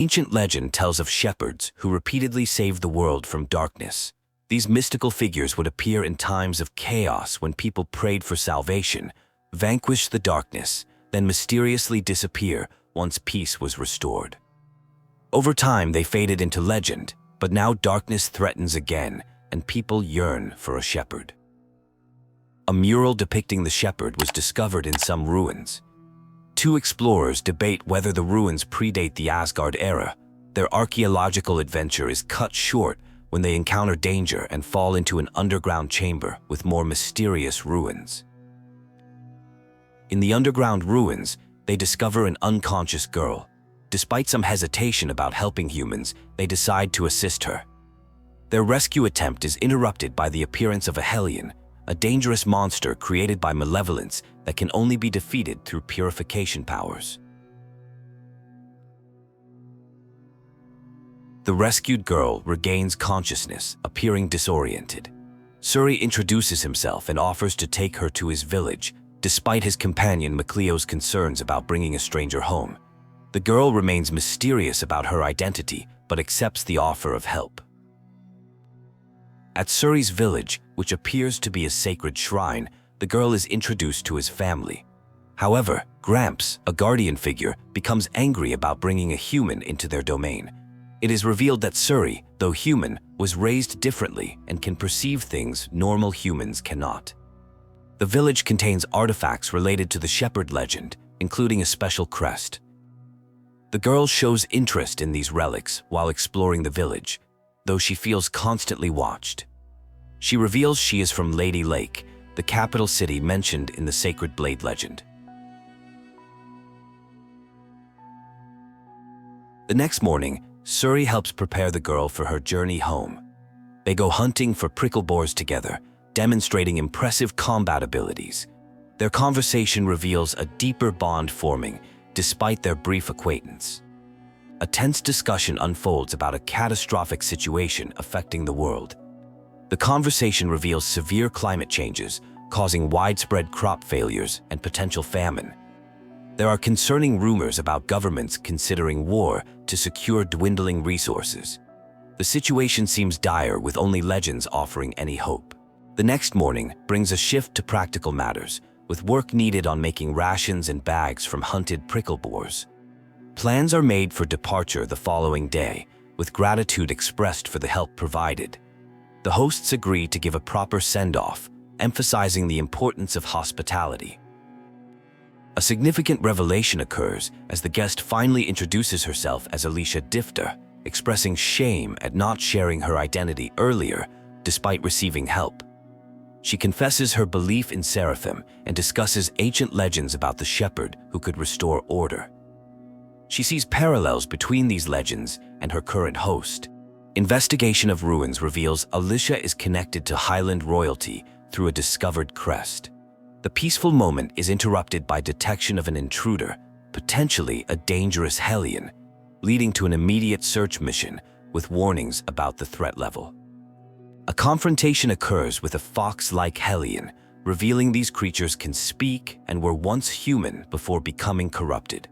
Ancient legend tells of shepherds who repeatedly saved the world from darkness. These mystical figures would appear in times of chaos when people prayed for salvation, vanquish the darkness, then mysteriously disappear once peace was restored. Over time, they faded into legend, but now darkness threatens again, and people yearn for a shepherd. A mural depicting the shepherd was discovered in some ruins. Two explorers debate whether the ruins predate the Asgard era. Their archaeological adventure is cut short when they encounter danger and fall into an underground chamber with more mysterious ruins. In the underground ruins, they discover an unconscious girl. Despite some hesitation about helping humans, they decide to assist her. Their rescue attempt is interrupted by the appearance of a Hellion, a dangerous monster created by malevolence that can only be defeated through purification powers. The rescued girl regains consciousness, appearing disoriented. Sorey introduces himself and offers to take her to his village, despite his companion Mikleo's concerns about bringing a stranger home. The girl remains mysterious about her identity, but accepts the offer of help. At Sorey's village, which appears to be a sacred shrine, the girl is introduced to his family. However, Gramps, a guardian figure, becomes angry about bringing a human into their domain. It is revealed that Sorey, though human, was raised differently and can perceive things normal humans cannot. The village contains artifacts related to the shepherd legend, including a special crest. The girl shows interest in these relics while exploring the village, though she feels constantly watched. She reveals she is from Lady Lake, the capital city mentioned in the Sacred Blade legend. The next morning, Sorey helps prepare the girl for her journey home. They go hunting for prickle boars together, demonstrating impressive combat abilities. Their conversation reveals a deeper bond forming, despite their brief acquaintance. A tense discussion unfolds about a catastrophic situation affecting the world. The conversation reveals severe climate changes, causing widespread crop failures and potential famine. There are concerning rumors about governments considering war to secure dwindling resources. The situation seems dire, with only legends offering any hope. The next morning brings a shift to practical matters, with work needed on making rations and bags from hunted prickle boars. Plans are made for departure the following day, with gratitude expressed for the help provided. The hosts agree to give a proper send-off, emphasizing the importance of hospitality. A significant revelation occurs as the guest finally introduces herself as Alicia Difter, expressing shame at not sharing her identity earlier, despite receiving help. She confesses her belief in Seraphim and discusses ancient legends about the shepherd who could restore order. She sees parallels between these legends and her current host. Investigation of ruins reveals Alisha is connected to Hyland royalty through a discovered crest. The peaceful moment is interrupted by detection of an intruder, potentially a dangerous Hellion, leading to an immediate search mission with warnings about the threat level. A confrontation occurs with a fox-like Hellion, revealing these creatures can speak and were once human before becoming corrupted.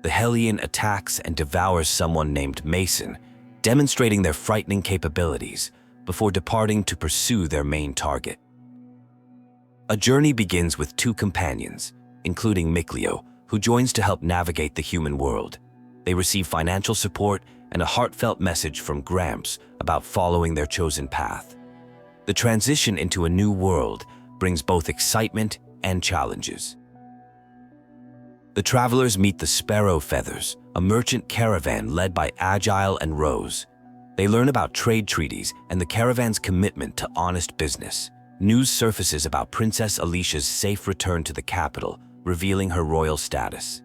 The Hellion attacks and devours someone named Mason, demonstrating their frightening capabilities before departing to pursue their main target. A journey begins with two companions, including Mikleo, who joins to help navigate the human world. They receive financial support and a heartfelt message from Gramps about following their chosen path. The transition into a new world brings both excitement and challenges. The travelers meet the Sparrow Feathers, a merchant caravan led by Agile and Rose. They learn about trade treaties and the caravan's commitment to honest business. News surfaces about Princess Alicia's safe return to the capital, revealing her royal status.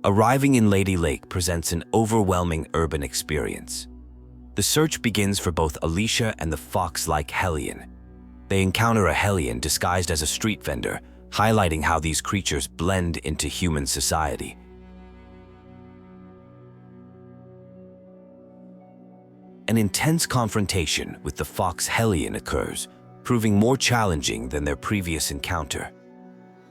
Arriving in Lady Lake presents an overwhelming urban experience. The search begins for both Alicia and the fox-like Hellion. They encounter a Hellion disguised as a street vendor, highlighting how these creatures blend into human society. An intense confrontation with the fox Hellion occurs, proving more challenging than their previous encounter.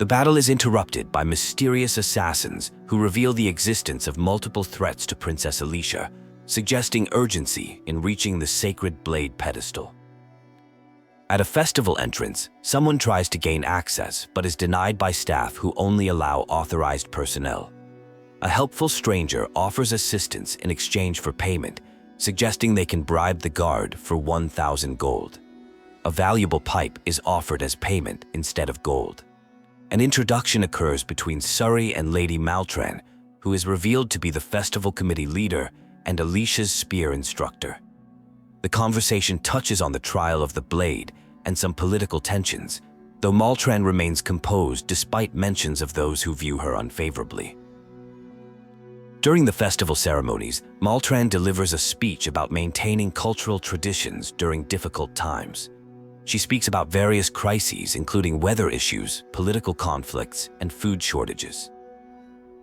The battle is interrupted by mysterious assassins who reveal the existence of multiple threats to Princess Alicia, suggesting urgency in reaching the sacred blade pedestal. At a festival entrance, someone tries to gain access but is denied by staff who only allow authorized personnel. A helpful stranger offers assistance in exchange for payment, suggesting they can bribe the guard for 1,000 gold. A valuable pipe is offered as payment instead of gold. An introduction occurs between Sorey and Lady Maltran, who is revealed to be the festival committee leader and Alicia's spear instructor. The conversation touches on the trial of the blade and some political tensions, though Maltran remains composed despite mentions of those who view her unfavorably. During the festival ceremonies, Maltran delivers a speech about maintaining cultural traditions during difficult times. She speaks about various crises, including weather issues, political conflicts, and food shortages.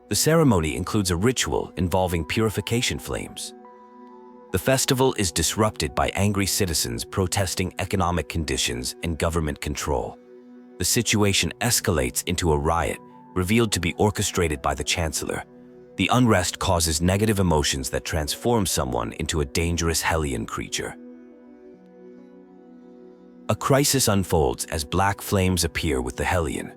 The ceremony includes a ritual involving purification flames. The festival is disrupted by angry citizens protesting economic conditions and government control. The situation escalates into a riot, revealed to be orchestrated by the Chancellor. The unrest causes negative emotions that transform someone into a dangerous Hellion creature. A crisis unfolds as black flames appear with the Hellion.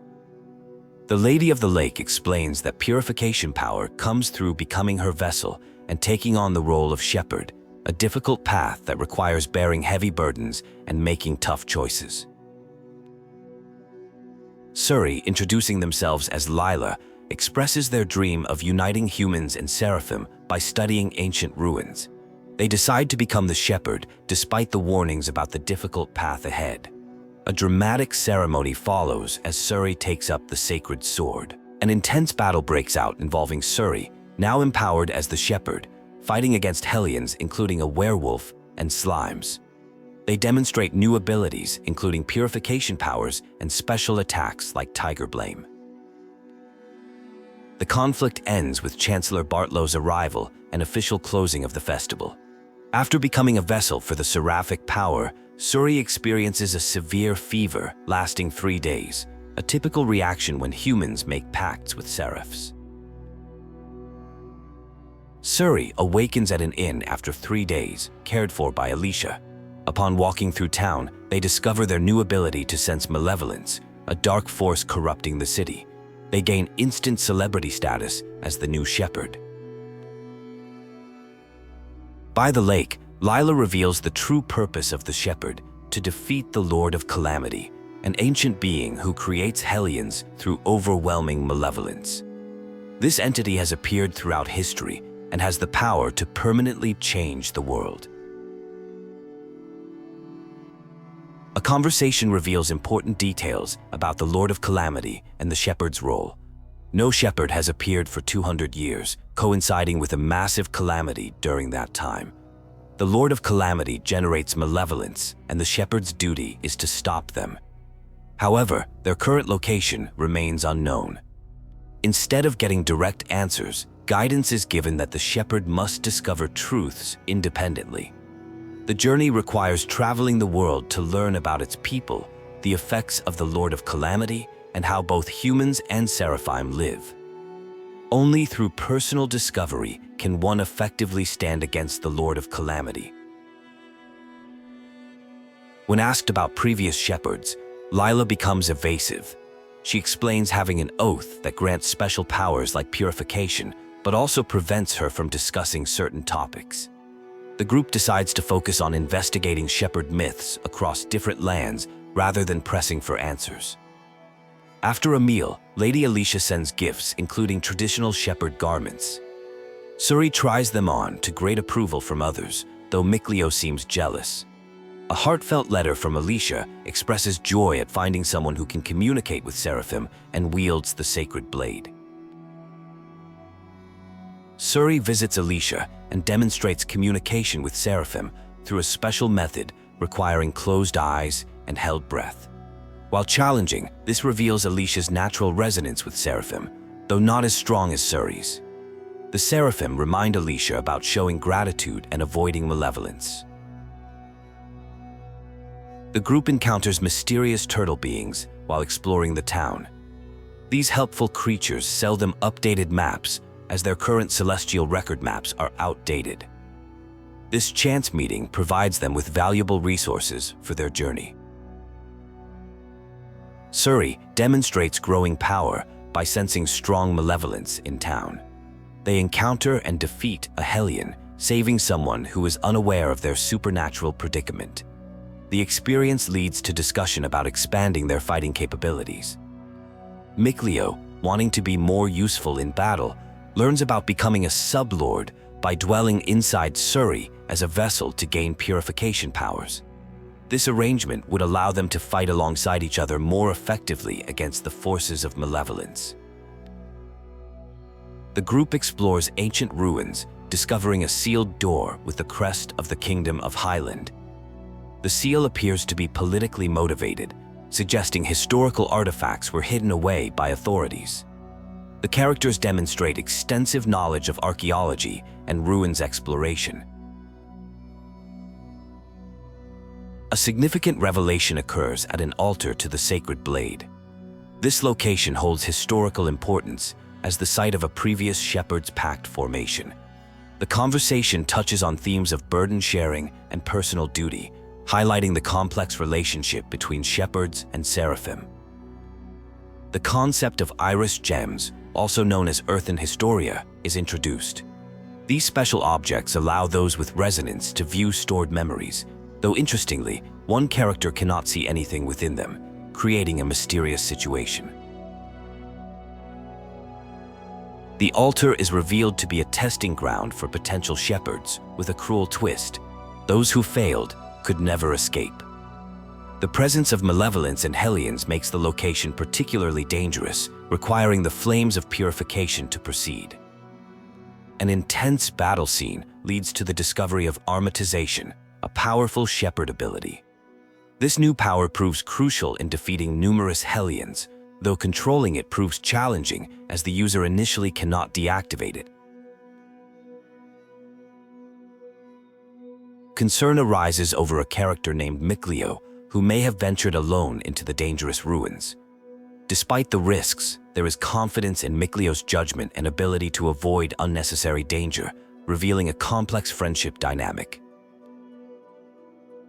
The Lady of the Lake explains that purification power comes through becoming her vessel and taking on the role of shepherd, a difficult path that requires bearing heavy burdens and making tough choices. Sorey, introducing themselves as Lailah, expresses their dream of uniting humans and Seraphim by studying ancient ruins. They decide to become the shepherd despite the warnings about the difficult path ahead. A dramatic ceremony follows as Sorey takes up the sacred sword. An intense battle breaks out involving Sorey, now empowered as the shepherd, fighting against Hellions including a werewolf and slimes. They demonstrate new abilities including purification powers and special attacks like Tiger Blame. The conflict ends with Chancellor Bartlow's arrival and official closing of the festival. After becoming a vessel for the seraphic power, Sorey experiences a severe fever lasting 3 days, a typical reaction when humans make pacts with seraphs. Sorey awakens at an inn after 3 days, cared for by Alicia. Upon walking through town, they discover their new ability to sense malevolence, a dark force corrupting the city. They gain instant celebrity status as the new shepherd. By the lake, Lailah reveals the true purpose of the shepherd, to defeat the Lord of Calamity, an ancient being who creates Hellions through overwhelming malevolence. This entity has appeared throughout history and has the power to permanently change the world. A conversation reveals important details about the Lord of Calamity and the shepherd's role. No shepherd has appeared for 200 years, coinciding with a massive calamity during that time. The Lord of Calamity generates malevolence, and the shepherd's duty is to stop them. However, their current location remains unknown. Instead of getting direct answers, guidance is given that the shepherd must discover truths independently. The journey requires traveling the world to learn about its people, the effects of the Lord of Calamity, and how both humans and Seraphim live. Only through personal discovery can one effectively stand against the Lord of Calamity. When asked about previous shepherds, Lailah becomes evasive. She explains having an oath that grants special powers like purification, but also prevents her from discussing certain topics. The group decides to focus on investigating shepherd myths across different lands rather than pressing for answers. After a meal, Lady Alicia sends gifts including traditional shepherd garments. Sorey tries them on to great approval from others, though Mikleo seems jealous. A heartfelt letter from Alicia expresses joy at finding someone who can communicate with Seraphim and wields the sacred blade. Sorey visits Alicia and demonstrates communication with Seraphim through a special method requiring closed eyes and held breath. While challenging, this reveals Alicia's natural resonance with Seraphim, though not as strong as Sorey's. The Seraphim remind Alicia about showing gratitude and avoiding malevolence. The group encounters mysterious turtle beings while exploring the town. These helpful creatures sell them updated maps, as their current celestial record maps are outdated. This chance meeting provides them with valuable resources for their journey. Sorey demonstrates growing power by sensing strong malevolence in town. They encounter and defeat a Hellion, saving someone who is unaware of their supernatural predicament. The experience leads to discussion about expanding their fighting capabilities. Mikleo, wanting to be more useful in battle, learns about becoming a sublord by dwelling inside Sorey as a vessel to gain purification powers. This arrangement would allow them to fight alongside each other more effectively against the forces of malevolence. The group explores ancient ruins, discovering a sealed door with the crest of the Kingdom of Hyland. The seal appears to be politically motivated, suggesting historical artifacts were hidden away by authorities. The characters demonstrate extensive knowledge of archaeology and ruins exploration. A significant revelation occurs at an altar to the sacred blade. This location holds historical importance as the site of a previous Shepherd's Pact formation. The conversation touches on themes of burden sharing and personal duty, highlighting the complex relationship between shepherds and Seraphim. The concept of iris gems, also known as earthen historia, is introduced. These special objects allow those with resonance to view stored memories, though interestingly, one character cannot see anything within them, creating a mysterious situation. The altar is revealed to be a testing ground for potential shepherds, with a cruel twist. Those who failed could never escape. The presence of malevolence and Hellions makes the location particularly dangerous, requiring the flames of purification to proceed. An intense battle scene leads to the discovery of Armatization, a powerful shepherd ability. This new power proves crucial in defeating numerous Hellions, though controlling it proves challenging as the user initially cannot deactivate it. Concern arises over a character named Mikleo, who may have ventured alone into the dangerous ruins. Despite the risks, there is confidence in Mikleo's judgment and ability to avoid unnecessary danger, revealing a complex friendship dynamic.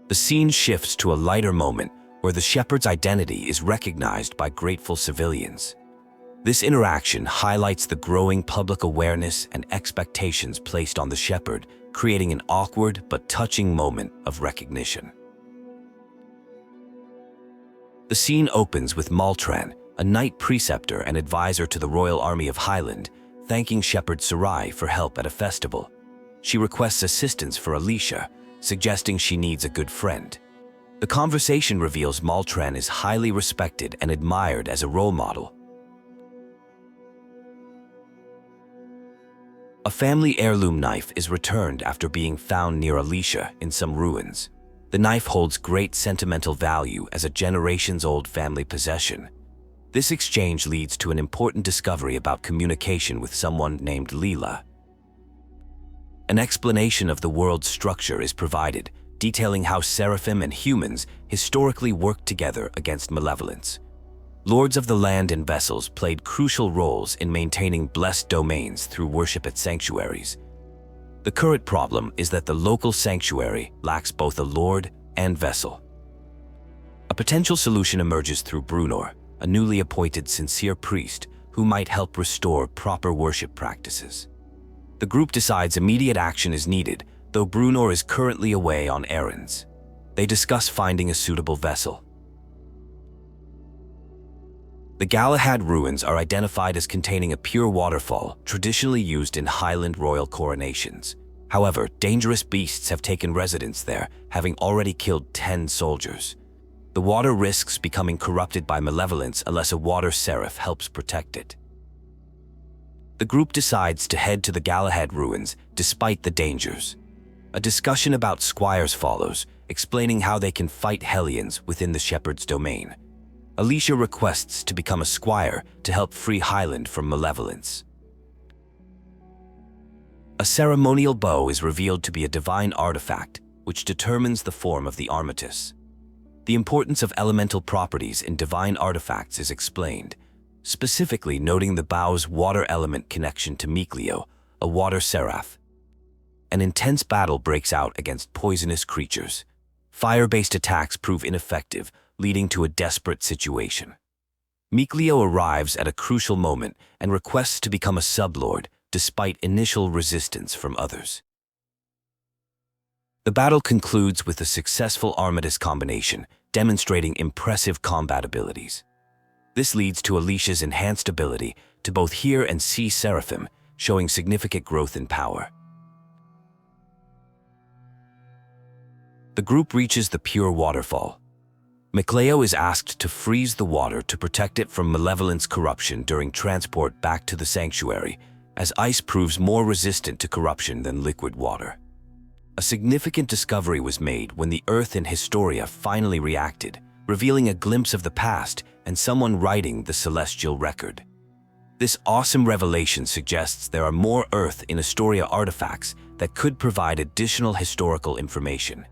The scene shifts to a lighter moment where the shepherd's identity is recognized by grateful civilians. This interaction highlights the growing public awareness and expectations placed on the shepherd, creating an awkward but touching moment of recognition. The scene opens with Maltran, a knight preceptor and advisor to the royal army of Hyland, thanking Shepherd Sorey for help at a festival. She requests assistance for Alicia, suggesting she needs a good friend. The conversation reveals Maltran is highly respected and admired as a role model. A family heirloom knife is returned after being found near Alicia in some ruins. The knife holds great sentimental value as a generations-old family possession. This exchange leads to an important discovery about communication with someone named Lailah. An explanation of the world's structure is provided, detailing how Seraphim and humans historically worked together against malevolence. Lords of the land and vessels played crucial roles in maintaining blessed domains through worship at sanctuaries. The current problem is that the local sanctuary lacks both a lord and vessel. A potential solution emerges through Lunarre, a newly appointed sincere priest who might help restore proper worship practices. The group decides immediate action is needed, though Lunarre is currently away on errands. They discuss finding a suitable vessel. The Galahad ruins are identified as containing a pure waterfall traditionally used in Hyland royal coronations. However, dangerous beasts have taken residence there, having already killed 10 soldiers. The water risks becoming corrupted by malevolence unless a water seraph helps protect it. The group decides to head to the Galahad ruins despite the dangers. A discussion about squires follows, explaining how they can fight Hellions within the shepherd's domain. Alicia requests to become a squire to help free Hyland from malevolence. A ceremonial bow is revealed to be a divine artifact, which determines the form of the Armatiss. The importance of elemental properties in divine artifacts is explained. specifically noting the bow's water element connection to Mikleo, a water seraph. An intense battle breaks out against poisonous creatures. Fire-based attacks prove ineffective, leading to a desperate situation. Mikleo arrives at a crucial moment and requests to become a sublord, despite initial resistance from others. The battle concludes with a successful Armattiss combination, demonstrating impressive combat abilities. This leads to Alicia's enhanced ability to both hear and see Seraphim, showing significant growth in power. The group reaches the pure waterfall. Mikleo is asked to freeze the water to protect it from malevolence corruption during transport back to the sanctuary, as ice proves more resistant to corruption than liquid water. A significant discovery was made when the Earth in Historia finally reacted, revealing a glimpse of the past and someone writing the celestial record. This awesome revelation suggests there are more Earth in Historia artifacts that could provide additional historical information.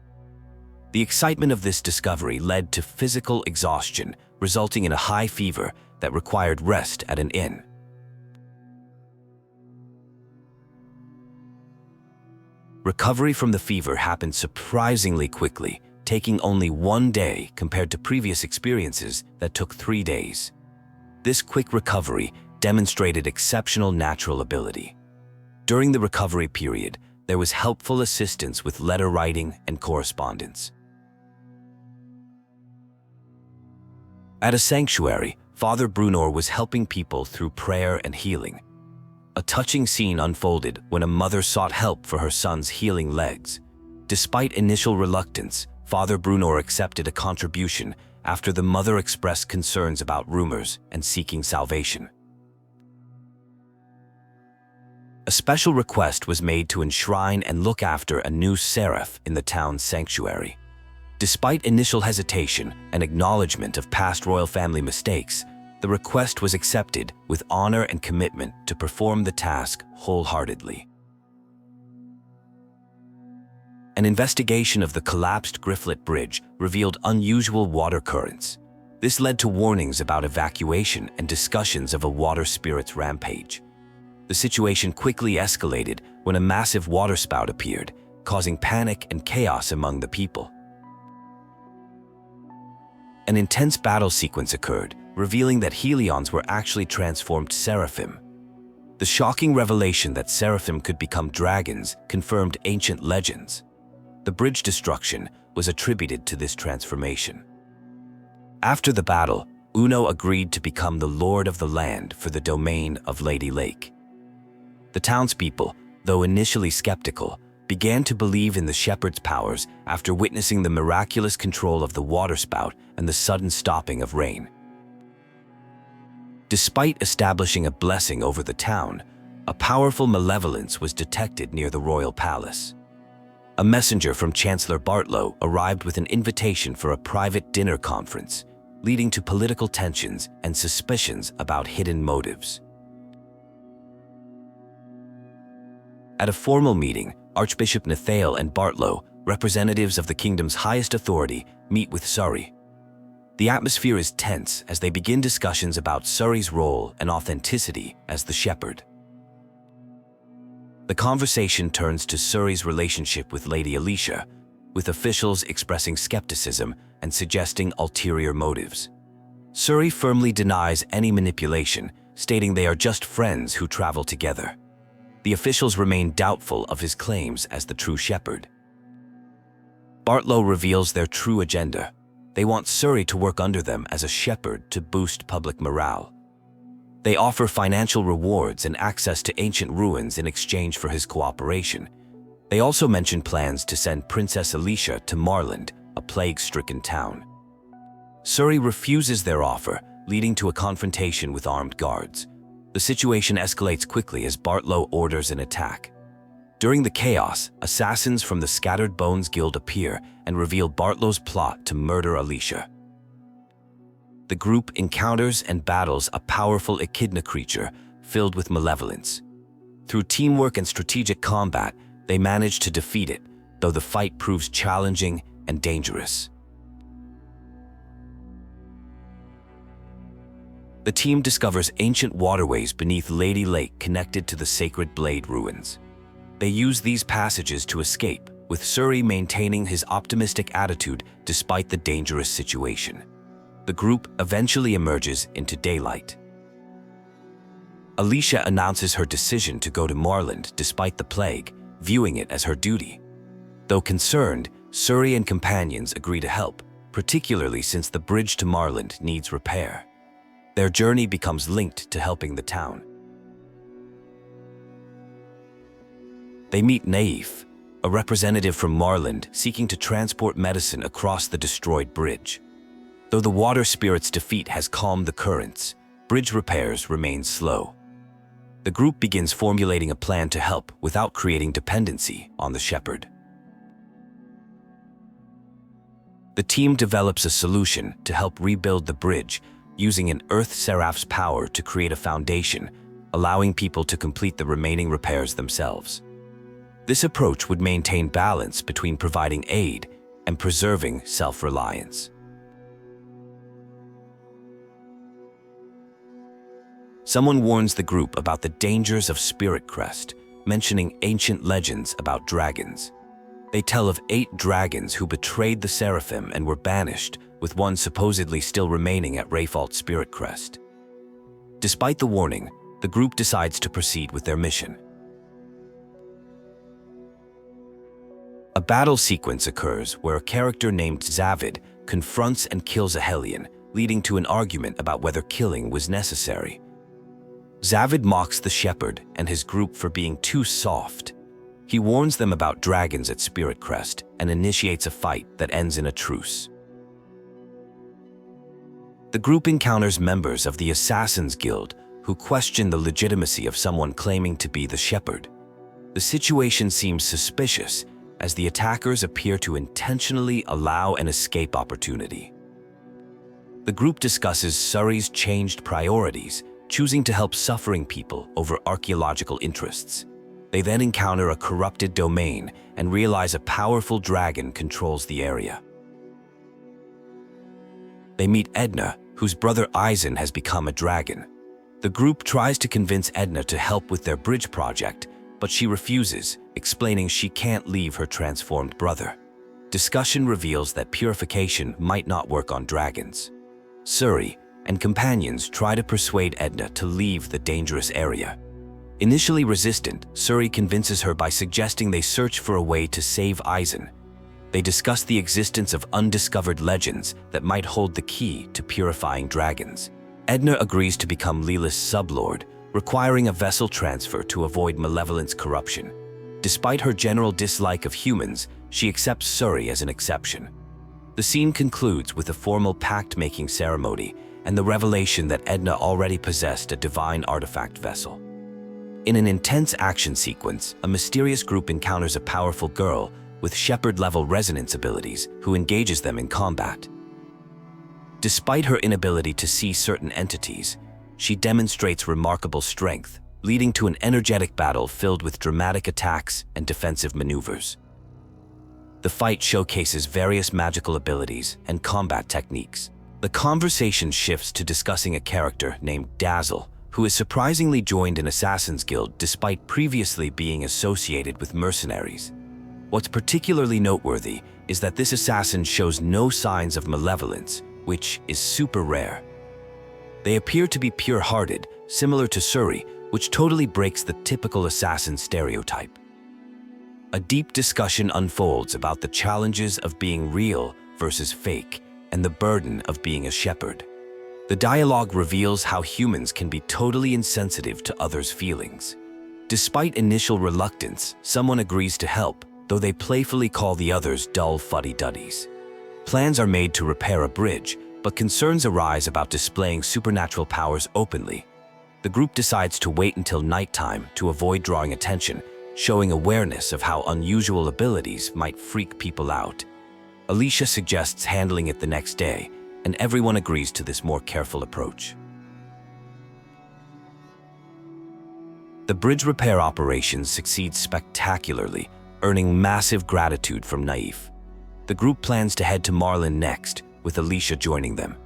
The excitement of this discovery led to physical exhaustion, resulting in a high fever that required rest at an inn. Recovery from the fever happened surprisingly quickly, taking only 1 day compared to previous experiences that took 3 days. This quick recovery demonstrated exceptional natural ability. During the recovery period, there was helpful assistance with letter writing and correspondence. At a sanctuary, Father Brunor was helping people through prayer and healing. A touching scene unfolded when a mother sought help for her son's healing legs. Despite initial reluctance, Father Brunor accepted a contribution after the mother expressed concerns about rumors and seeking salvation. A special request was made to enshrine and look after a new Seraph in the town's sanctuary. Despite initial hesitation and acknowledgement of past royal family mistakes, the request was accepted with honor and commitment to perform the task wholeheartedly. An investigation of the collapsed Grifflet Bridge revealed unusual water currents. This led to warnings about evacuation and discussions of a water spirit's rampage. The situation quickly escalated when a massive waterspout appeared, causing panic and chaos among the people. An intense battle sequence occurred, revealing that Hellions were actually transformed Seraphim. The shocking revelation that Seraphim could become dragons confirmed ancient legends. The bridge destruction was attributed to this transformation. After the battle, Uno agreed to become the Lord of the land for the domain of Lady Lake. The townspeople, though initially skeptical, began to believe in the shepherd's powers after witnessing the miraculous control of the waterspout and the sudden stopping of rain. Despite establishing a blessing over the town, a powerful malevolence was detected near the royal palace. A messenger from Chancellor Bartlow arrived with an invitation for a private dinner conference, leading to political tensions and suspicions about hidden motives. At a formal meeting, Archbishop Nathael and Bartlow, representatives of the kingdom's highest authority, meet with Sorey. The atmosphere is tense as they begin discussions about Sorey's role and authenticity as the shepherd. The conversation turns to Sorey's relationship with Lady Alicia, with officials expressing skepticism and suggesting ulterior motives. Sorey firmly denies any manipulation, stating they are just friends who travel together. The officials remain doubtful of his claims as the true shepherd. Bartlow reveals their true agenda. They want Sorey to work under them as a shepherd to boost public morale. They offer financial rewards and access to ancient ruins in exchange for his cooperation. They also mention plans to send Princess Alicia to Marland, a plague-stricken town. Sorey refuses their offer, leading to a confrontation with armed guards. The situation escalates quickly as Bartlow orders an attack. During the chaos, assassins from the Scattered Bones Guild appear and reveal Bartlow's plot to murder Alicia. The group encounters and battles a powerful echidna creature filled with malevolence. Through teamwork and strategic combat, they manage to defeat it, though the fight proves challenging and dangerous. The team discovers ancient waterways beneath Lady Lake connected to the Sacred Blade ruins. They use these passages to escape, with Sorey maintaining his optimistic attitude despite the dangerous situation. The group eventually emerges into daylight. Alicia announces her decision to go to Marland despite the plague, viewing it as her duty. Though concerned, Sorey and companions agree to help, particularly since the bridge to Marland needs repair. Their journey becomes linked to helping the town. They meet Naif, a representative from Marland seeking to transport medicine across the destroyed bridge. Though the water spirit's defeat has calmed the currents, bridge repairs remain slow. The group begins formulating a plan to help without creating dependency on the shepherd. The team develops a solution to help rebuild the bridge, using an Earth Seraph's power to create a foundation, allowing people to complete the remaining repairs themselves. This approach would maintain balance between providing aid and preserving self-reliance. Someone warns the group about the dangers of Spirit Crest, mentioning ancient legends about dragons. They tell of 8 dragons who betrayed the Seraphim and were banished, with one supposedly still remaining at Rayfault Spirit Crest. Despite the warning, the group decides to proceed with their mission. A battle sequence occurs where a character named Zaveid confronts and kills a Hellion, leading to an argument about whether killing was necessary. Zaveid mocks the shepherd and his group for being too soft. He warns them about dragons at Spirit Crest and initiates a fight that ends in a truce. The group encounters members of the Assassin's Guild who question the legitimacy of someone claiming to be the shepherd. The situation seems suspicious, as the attackers appear to intentionally allow an escape opportunity. The group discusses Sorey's changed priorities, choosing to help suffering people over archaeological interests. They then encounter a corrupted domain and realize a powerful dragon controls the area. They meet Edna, whose brother Eisen has become a dragon. The group tries to convince Edna to help with their bridge project, but she refuses, explaining she can't leave her transformed brother. Discussion reveals that purification might not work on dragons. Sorey and companions try to persuade Edna to leave the dangerous area. Initially resistant, Sorey convinces her by suggesting they search for a way to save Eisen. They discuss the existence of undiscovered legends that might hold the key to purifying dragons. Edna agrees to become Lailah's sublord, requiring a vessel transfer to avoid Malevolence corruption. Despite her general dislike of humans, she accepts Sorey as an exception. The scene concludes with a formal pact-making ceremony and the revelation that Edna already possessed a divine artifact vessel. In an intense action sequence, a mysterious group encounters a powerful girl with shepherd-level resonance abilities who engages them in combat. Despite her inability to see certain entities, she demonstrates remarkable strength, leading to an energetic battle filled with dramatic attacks and defensive maneuvers. The fight showcases various magical abilities and combat techniques. The conversation shifts to discussing a character named Dazzle, who is surprisingly joined an Assassin's Guild despite previously being associated with mercenaries. What's particularly noteworthy is that this assassin shows no signs of malevolence, which is super rare. They appear to be pure-hearted, similar to Sorey, which totally breaks the typical assassin stereotype. A deep discussion unfolds about the challenges of being real versus fake and the burden of being a shepherd. The dialogue reveals how humans can be totally insensitive to others' feelings. Despite initial reluctance, someone agrees to help, though they playfully call the others dull fuddy-duddies. Plans are made to repair a bridge, but concerns arise about displaying supernatural powers openly. The group decides to wait until nighttime to avoid drawing attention, showing awareness of how unusual abilities might freak people out. Alicia suggests handling it the next day, and everyone agrees to this more careful approach. The bridge repair operations succeed spectacularly, earning massive gratitude from Naif. The group plans to head to Marland next, with Alisha joining them.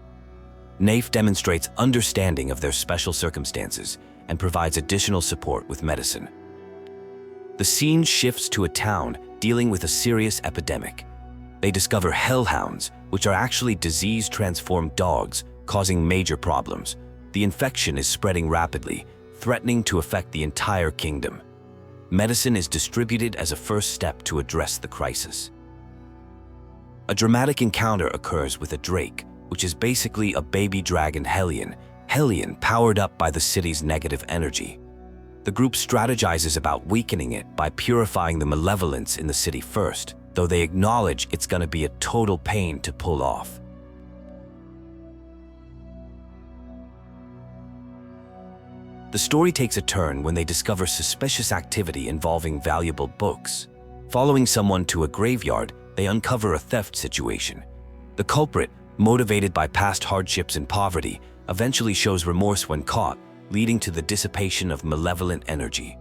Naif demonstrates understanding of their special circumstances and provides additional support with medicine. The scene shifts to a town dealing with a serious epidemic. They discover hellhounds, which are actually disease-transformed dogs, causing major problems. The infection is spreading rapidly, threatening to affect the entire kingdom. Medicine is distributed as a first step to address the crisis. A dramatic encounter occurs with a drake, which is basically a baby dragon Hellion powered up by the city's negative energy. The group strategizes about weakening it by purifying the malevolence in the city first, though they acknowledge it's going to be a total pain to pull off. The story takes a turn when they discover suspicious activity involving valuable books. Following someone to a graveyard, they uncover a theft situation. The culprit, motivated by past hardships and poverty, eventually shows remorse when caught, leading to the dissipation of malevolent energy.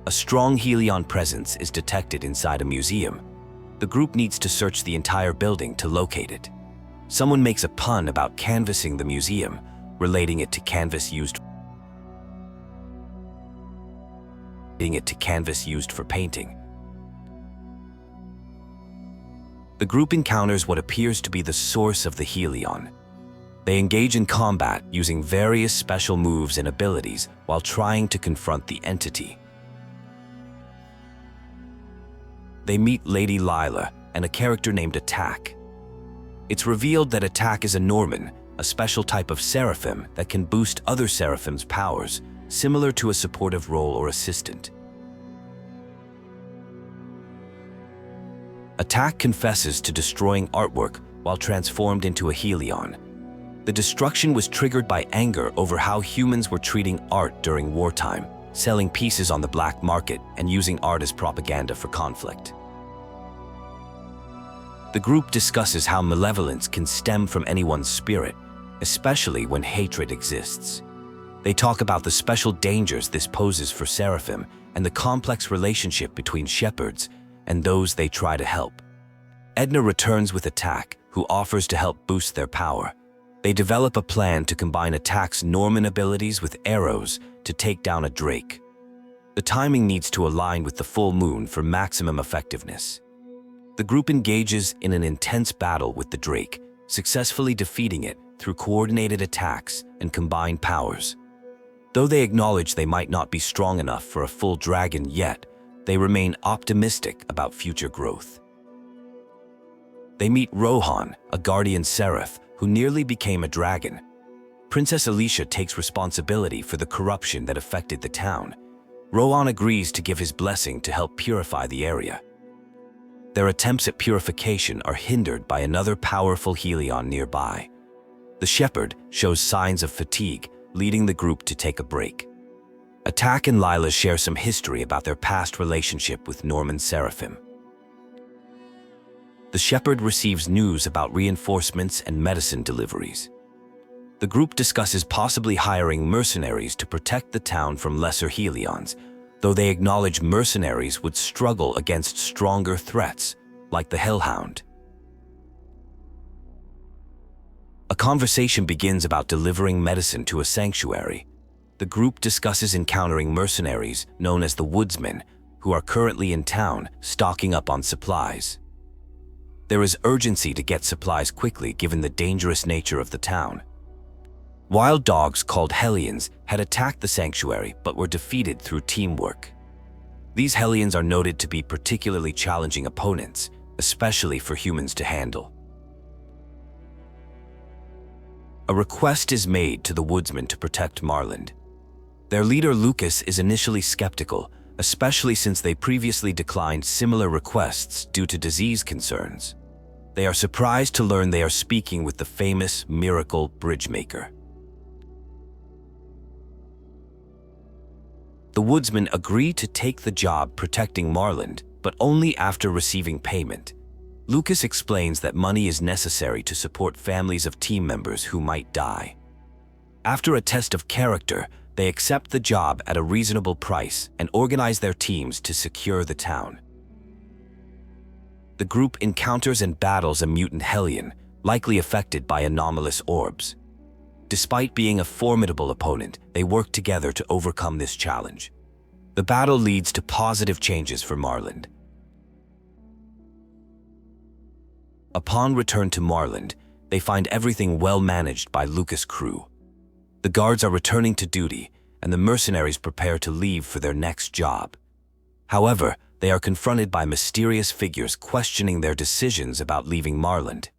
A strong Hellion presence is detected inside a museum. The group needs to search the entire building to locate it. Someone makes a pun about canvassing the museum, relating it to canvas used for painting. The group encounters what appears to be the source of the Hellion. They engage in combat using various special moves and abilities while trying to confront the entity. They meet Lady Lailah and a character named Attack. It's revealed that Attack is a Norman, a special type of Seraphim that can boost other Seraphim's powers, similar to a supportive role or assistant. Attack confesses to destroying artwork while transformed into a Hellion. The destruction was triggered by anger over how humans were treating art during wartime, selling pieces on the black market and using art as propaganda for conflict. The group discusses how malevolence can stem from anyone's spirit, especially when hatred exists. They talk about the special dangers this poses for Seraphim and the complex relationship between shepherds and those they try to help. Edna returns with Attack, who offers to help boost their power. They develop a plan to combine Attack's Norman abilities with arrows to take down a drake. The timing needs to align with the full moon for maximum effectiveness. The group engages in an intense battle with the drake, successfully defeating it through coordinated attacks and combined powers. Though they acknowledge they might not be strong enough for a full dragon yet, they remain optimistic about future growth. They meet Rohan, a guardian seraph who nearly became a dragon. Princess Alicia takes responsibility for the corruption that affected the town. Rohan agrees to give his blessing to help purify the area. Their attempts at purification are hindered by another powerful Hellion nearby. The shepherd shows signs of fatigue, leading the group to take a break. Attack and Lailah share some history about their past relationship with Norman Seraphim. The shepherd receives news about reinforcements and medicine deliveries. The group discusses possibly hiring mercenaries to protect the town from lesser Hellions, though they acknowledge mercenaries would struggle against stronger threats, like the Hellhound. A conversation begins about delivering medicine to a sanctuary. The group discusses encountering mercenaries known as the Woodsmen, who are currently in town stocking up on supplies. There is urgency to get supplies quickly given the dangerous nature of the town. Wild dogs called Hellions had attacked the sanctuary but were defeated through teamwork. These Hellions are noted to be particularly challenging opponents, especially for humans to handle. A request is made to the Woodsmen to protect Marland. Their leader Lucas is initially skeptical, especially since they previously declined similar requests due to disease concerns. They are surprised to learn they are speaking with the famous miracle bridge-maker. The Woodsmen agree to take the job protecting Marland, but only after receiving payment. Lucas explains that money is necessary to support families of team members who might die. After a test of character, they accept the job at a reasonable price and organize their teams to secure the town. The group encounters and battles a mutant Hellion, likely affected by anomalous orbs. Despite being a formidable opponent, they work together to overcome this challenge. The battle leads to positive changes for Marland. Upon return to Marland, they find everything well managed by Lucas' crew. The guards are returning to duty, and the mercenaries prepare to leave for their next job. However, they are confronted by mysterious figures questioning their decisions about leaving Marland.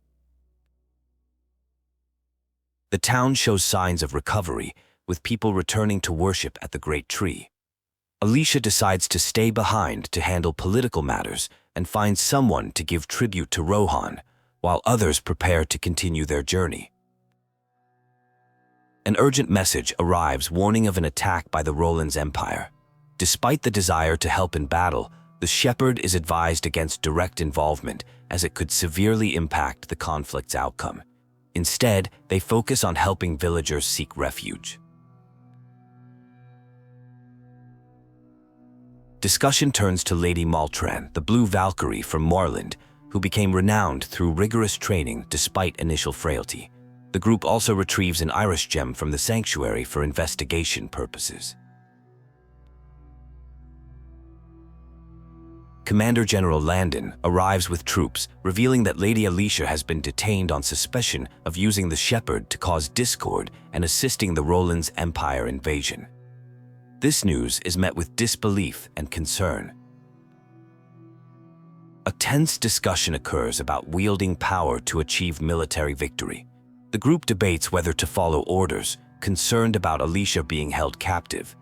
The town shows signs of recovery, with people returning to worship at the Great Tree. Alicia decides to stay behind to handle political matters and finds someone to give tribute to Rohan, while others prepare to continue their journey. An urgent message arrives warning of an attack by the Roland's Empire. Despite the desire to help in battle, the shepherd is advised against direct involvement as it could severely impact the conflict's outcome. Instead, they focus on helping villagers seek refuge. Discussion turns to Lady Maltran, the Blue Valkyrie from Marland, who became renowned through rigorous training despite initial frailty. The group also retrieves an iris gem from the sanctuary for investigation purposes. Commander General Landon arrives with troops, revealing that Lady Alisha has been detained on suspicion of using the shepherd to cause discord and assisting the Roland's Empire invasion. This news is met with disbelief and concern. A tense discussion occurs about wielding power to achieve military victory. The group debates whether to follow orders, concerned about Alicia being held captive.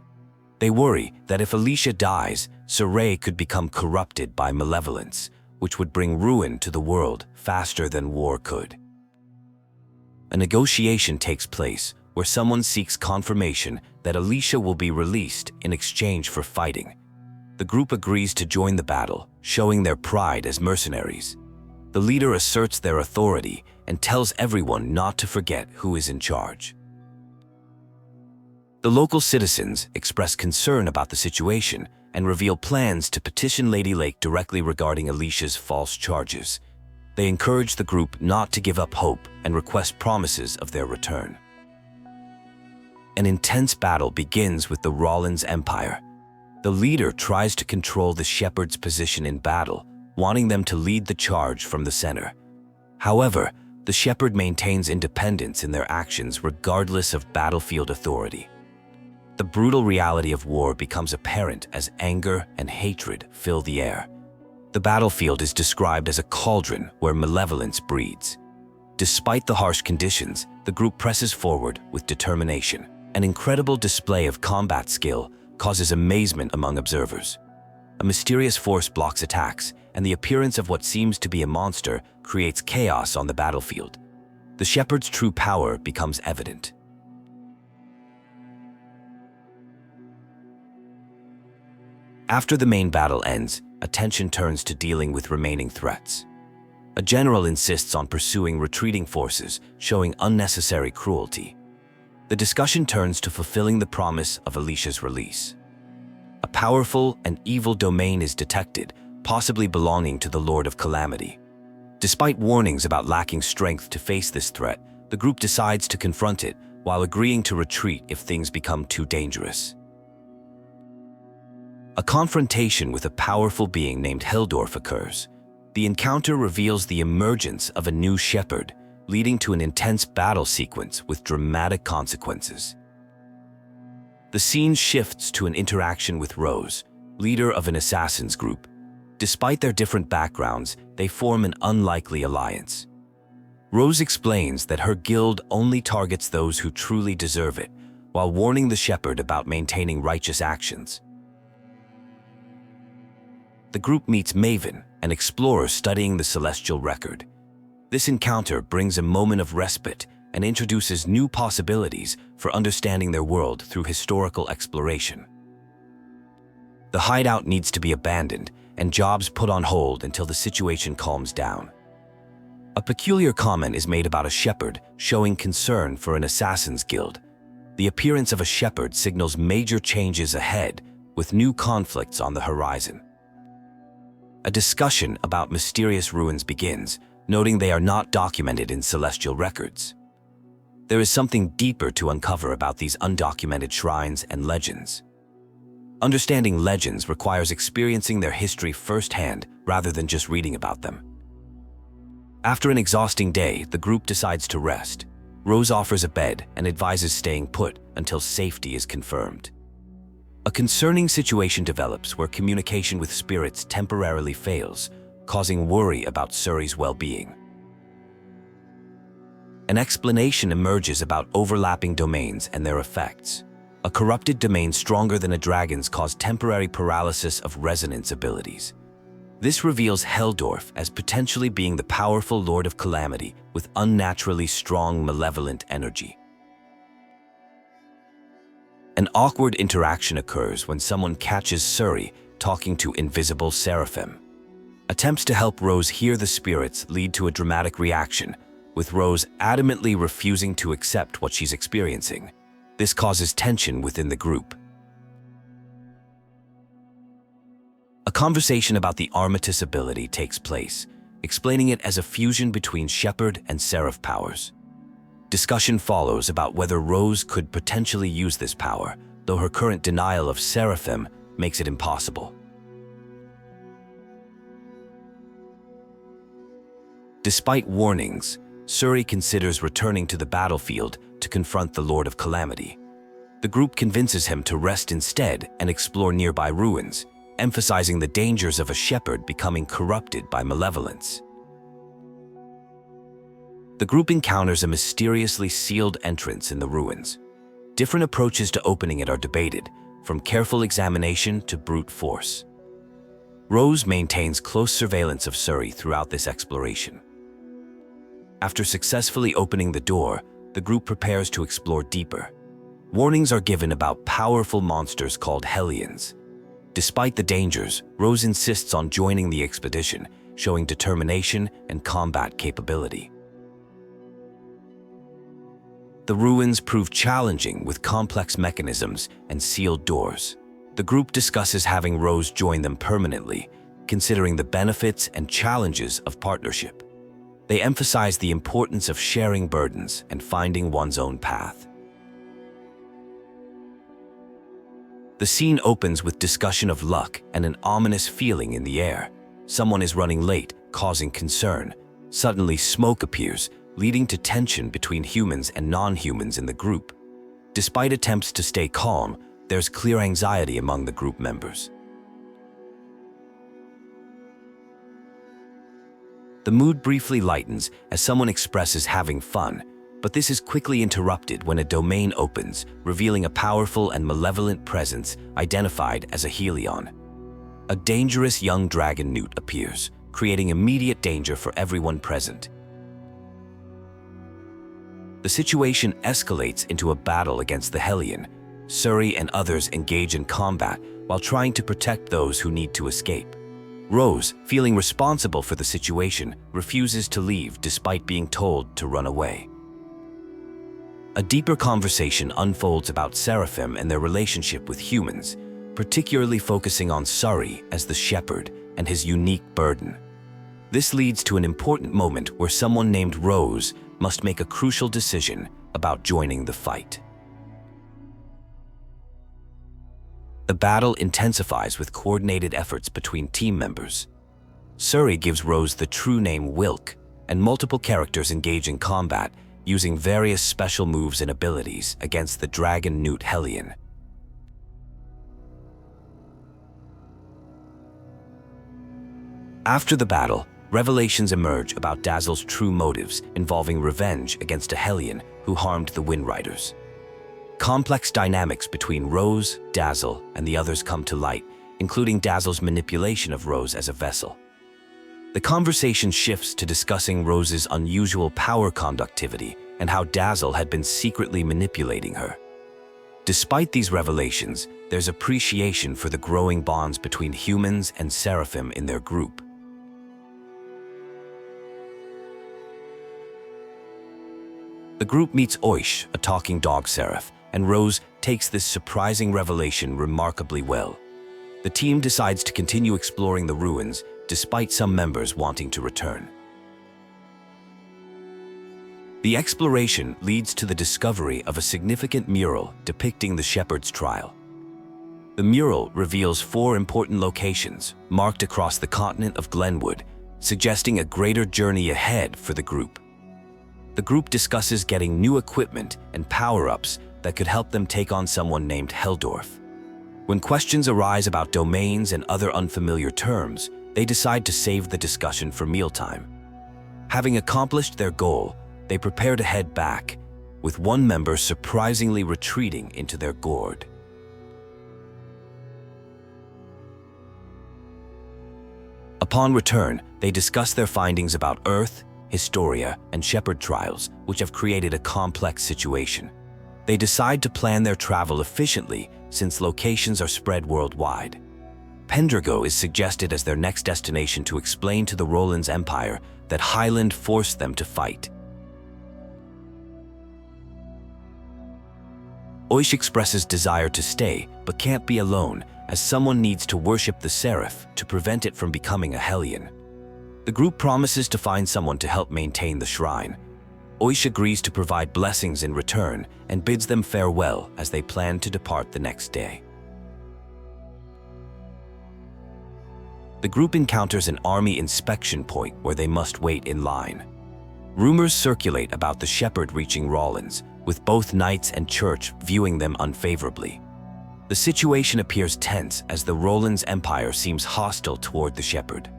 They worry that if Alicia dies, Sorey could become corrupted by malevolence, which would bring ruin to the world faster than war could. A negotiation takes place where someone seeks confirmation that Alicia will be released in exchange for fighting. The group agrees to join the battle, showing their pride as mercenaries. The leader asserts their authority and tells everyone not to forget who is in charge. The local citizens express concern about the situation and reveal plans to petition Lady Lake directly regarding Alicia's false charges. They encourage the group not to give up hope and request promises of their return. An intense battle begins with the Roland's Empire. The leader tries to control the shepherd's position in battle, wanting them to lead the charge from the center. However, the shepherd maintains independence in their actions regardless of battlefield authority. The brutal reality of war becomes apparent as anger and hatred fill the air. The battlefield is described as a cauldron where malevolence breeds. Despite the harsh conditions, the group presses forward with determination. An incredible display of combat skill causes amazement among observers. A mysterious force blocks attacks, and the appearance of what seems to be a monster creates chaos on the battlefield. The shepherd's true power becomes evident. After the main battle ends, attention turns to dealing with remaining threats. A general insists on pursuing retreating forces, showing unnecessary cruelty. The discussion turns to fulfilling the promise of Alicia's release. A powerful and evil domain is detected, possibly belonging to the Lord of Calamity. Despite warnings about lacking strength to face this threat, the group decides to confront it while agreeing to retreat if things become too dangerous. A confrontation with a powerful being named Heldorf occurs. The encounter reveals the emergence of a new shepherd, leading to an intense battle sequence with dramatic consequences. The scene shifts to an interaction with Rose, leader of an assassin's group. Despite their different backgrounds, they form an unlikely alliance. Rose explains that her guild only targets those who truly deserve it, while warning the shepherd about maintaining righteous actions. The group meets Maven, an explorer studying the celestial record. This encounter brings a moment of respite and introduces new possibilities for understanding their world through historical exploration. The hideout needs to be abandoned and jobs put on hold until the situation calms down. A peculiar comment is made about a shepherd showing concern for an assassin's guild. The appearance of a shepherd signals major changes ahead, with new conflicts on the horizon. A discussion about mysterious ruins begins, noting they are not documented in celestial records. There is something deeper to uncover about these undocumented shrines and legends. Understanding legends requires experiencing their history firsthand rather than just reading about them. After an exhausting day, the group decides to rest. Rose offers a bed and advises staying put until safety is confirmed. A concerning situation develops where communication with spirits temporarily fails, causing worry about Sorey's well-being. An explanation emerges about overlapping domains and their effects. A corrupted domain stronger than a dragon's caused temporary paralysis of resonance abilities. This reveals Heldorf as potentially being the powerful Lord of Calamity with unnaturally strong malevolent energy. An awkward interaction occurs when someone catches Sorey talking to invisible Seraphim. Attempts to help Rose hear the spirits lead to a dramatic reaction, with Rose adamantly refusing to accept what she's experiencing. This causes tension within the group. A conversation about the Armatiss Ability takes place, explaining it as a fusion between Shepherd and Seraph powers. Discussion follows about whether Rose could potentially use this power, though her current denial of Seraphim makes it impossible. Despite warnings, Sorey considers returning to the battlefield to confront the Lord of Calamity. The group convinces him to rest instead and explore nearby ruins, emphasizing the dangers of a shepherd becoming corrupted by malevolence. The group encounters a mysteriously sealed entrance in the ruins. Different approaches to opening it are debated, from careful examination to brute force. Rose maintains close surveillance of Sorey throughout this exploration. After successfully opening the door, the group prepares to explore deeper. Warnings are given about powerful monsters called Hellions. Despite the dangers, Rose insists on joining the expedition, showing determination and combat capability. The ruins prove challenging with complex mechanisms and sealed doors. The group discusses having Rose join them permanently, considering the benefits and challenges of partnership. They emphasize the importance of sharing burdens and finding one's own path. The scene opens with discussion of luck and an ominous feeling in the air. Someone is running late, causing concern. Suddenly, smoke appears, leading to tension between humans and non-humans in the group. Despite attempts to stay calm, there's clear anxiety among the group members. The mood briefly lightens as someone expresses having fun, but this is quickly interrupted when a domain opens, revealing a powerful and malevolent presence identified as a Hellion. A dangerous young dragon newt appears, creating immediate danger for everyone present. The situation escalates into a battle against the Hellion. Sorey and others engage in combat while trying to protect those who need to escape. Rose, feeling responsible for the situation, refuses to leave despite being told to run away. A deeper conversation unfolds about Seraphim and their relationship with humans, particularly focusing on Sorey as the shepherd and his unique burden. This leads to an important moment where someone named Rose must make a crucial decision about joining the fight. The battle intensifies with coordinated efforts between team members. Sorey gives Rose the true name Wilk, and multiple characters engage in combat, using various special moves and abilities against the dragon newt Hellion. After the battle, revelations emerge about Dazzle's true motives involving revenge against a Hellion who harmed the Windriders. Complex dynamics between Rose, Dazzle, and the others come to light, including Dazzle's manipulation of Rose as a vessel. The conversation shifts to discussing Rose's unusual power conductivity and how Dazzle had been secretly manipulating her. Despite these revelations, there's appreciation for the growing bonds between humans and Seraphim in their group. The group meets Oish, a talking dog Seraph, and Rose takes this surprising revelation remarkably well. The team decides to continue exploring the ruins, despite some members wanting to return. The exploration leads to the discovery of a significant mural depicting the shepherd's trial. The mural reveals 4 important locations marked across the continent of Glenwood, suggesting a greater journey ahead for the group. The group discusses getting new equipment and power-ups that could help them take on someone named Heldorf. When questions arise about domains and other unfamiliar terms, they decide to save the discussion for mealtime. Having accomplished their goal, they prepare to head back, with one member surprisingly retreating into their gourd. Upon return, they discuss their findings about Earth, Historia, and Shepherd trials, which have created a complex situation. They decide to plan their travel efficiently since locations are spread worldwide. Pendrago is suggested as their next destination to explain to the Roland's Empire that Hyland forced them to fight. Oish expresses desire to stay, but can't be alone, as someone needs to worship the Seraph to prevent it from becoming a Hellion. The group promises to find someone to help maintain the shrine. Oish agrees to provide blessings in return and bids them farewell as they plan to depart the next day. The group encounters an army inspection point where they must wait in line. Rumors circulate about the shepherd reaching Rawlins, with both knights and church viewing them unfavorably. The situation appears tense as the Roland's Empire seems hostile toward the shepherd.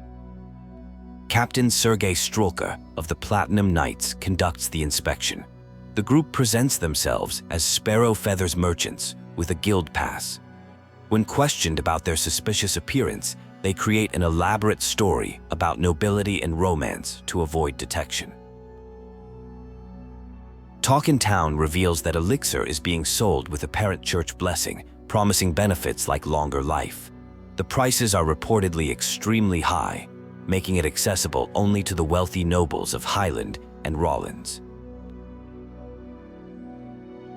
Captain Sergei Strelka of the Platinum Knights conducts the inspection. The group presents themselves as Sparrow Feathers merchants with a guild pass. When questioned about their suspicious appearance, they create an elaborate story about nobility and romance to avoid detection. Talk in town reveals that elixir is being sold with apparent church blessing, promising benefits like longer life. The prices are reportedly extremely high, making it accessible only to the wealthy nobles of Hyland and Rawlins.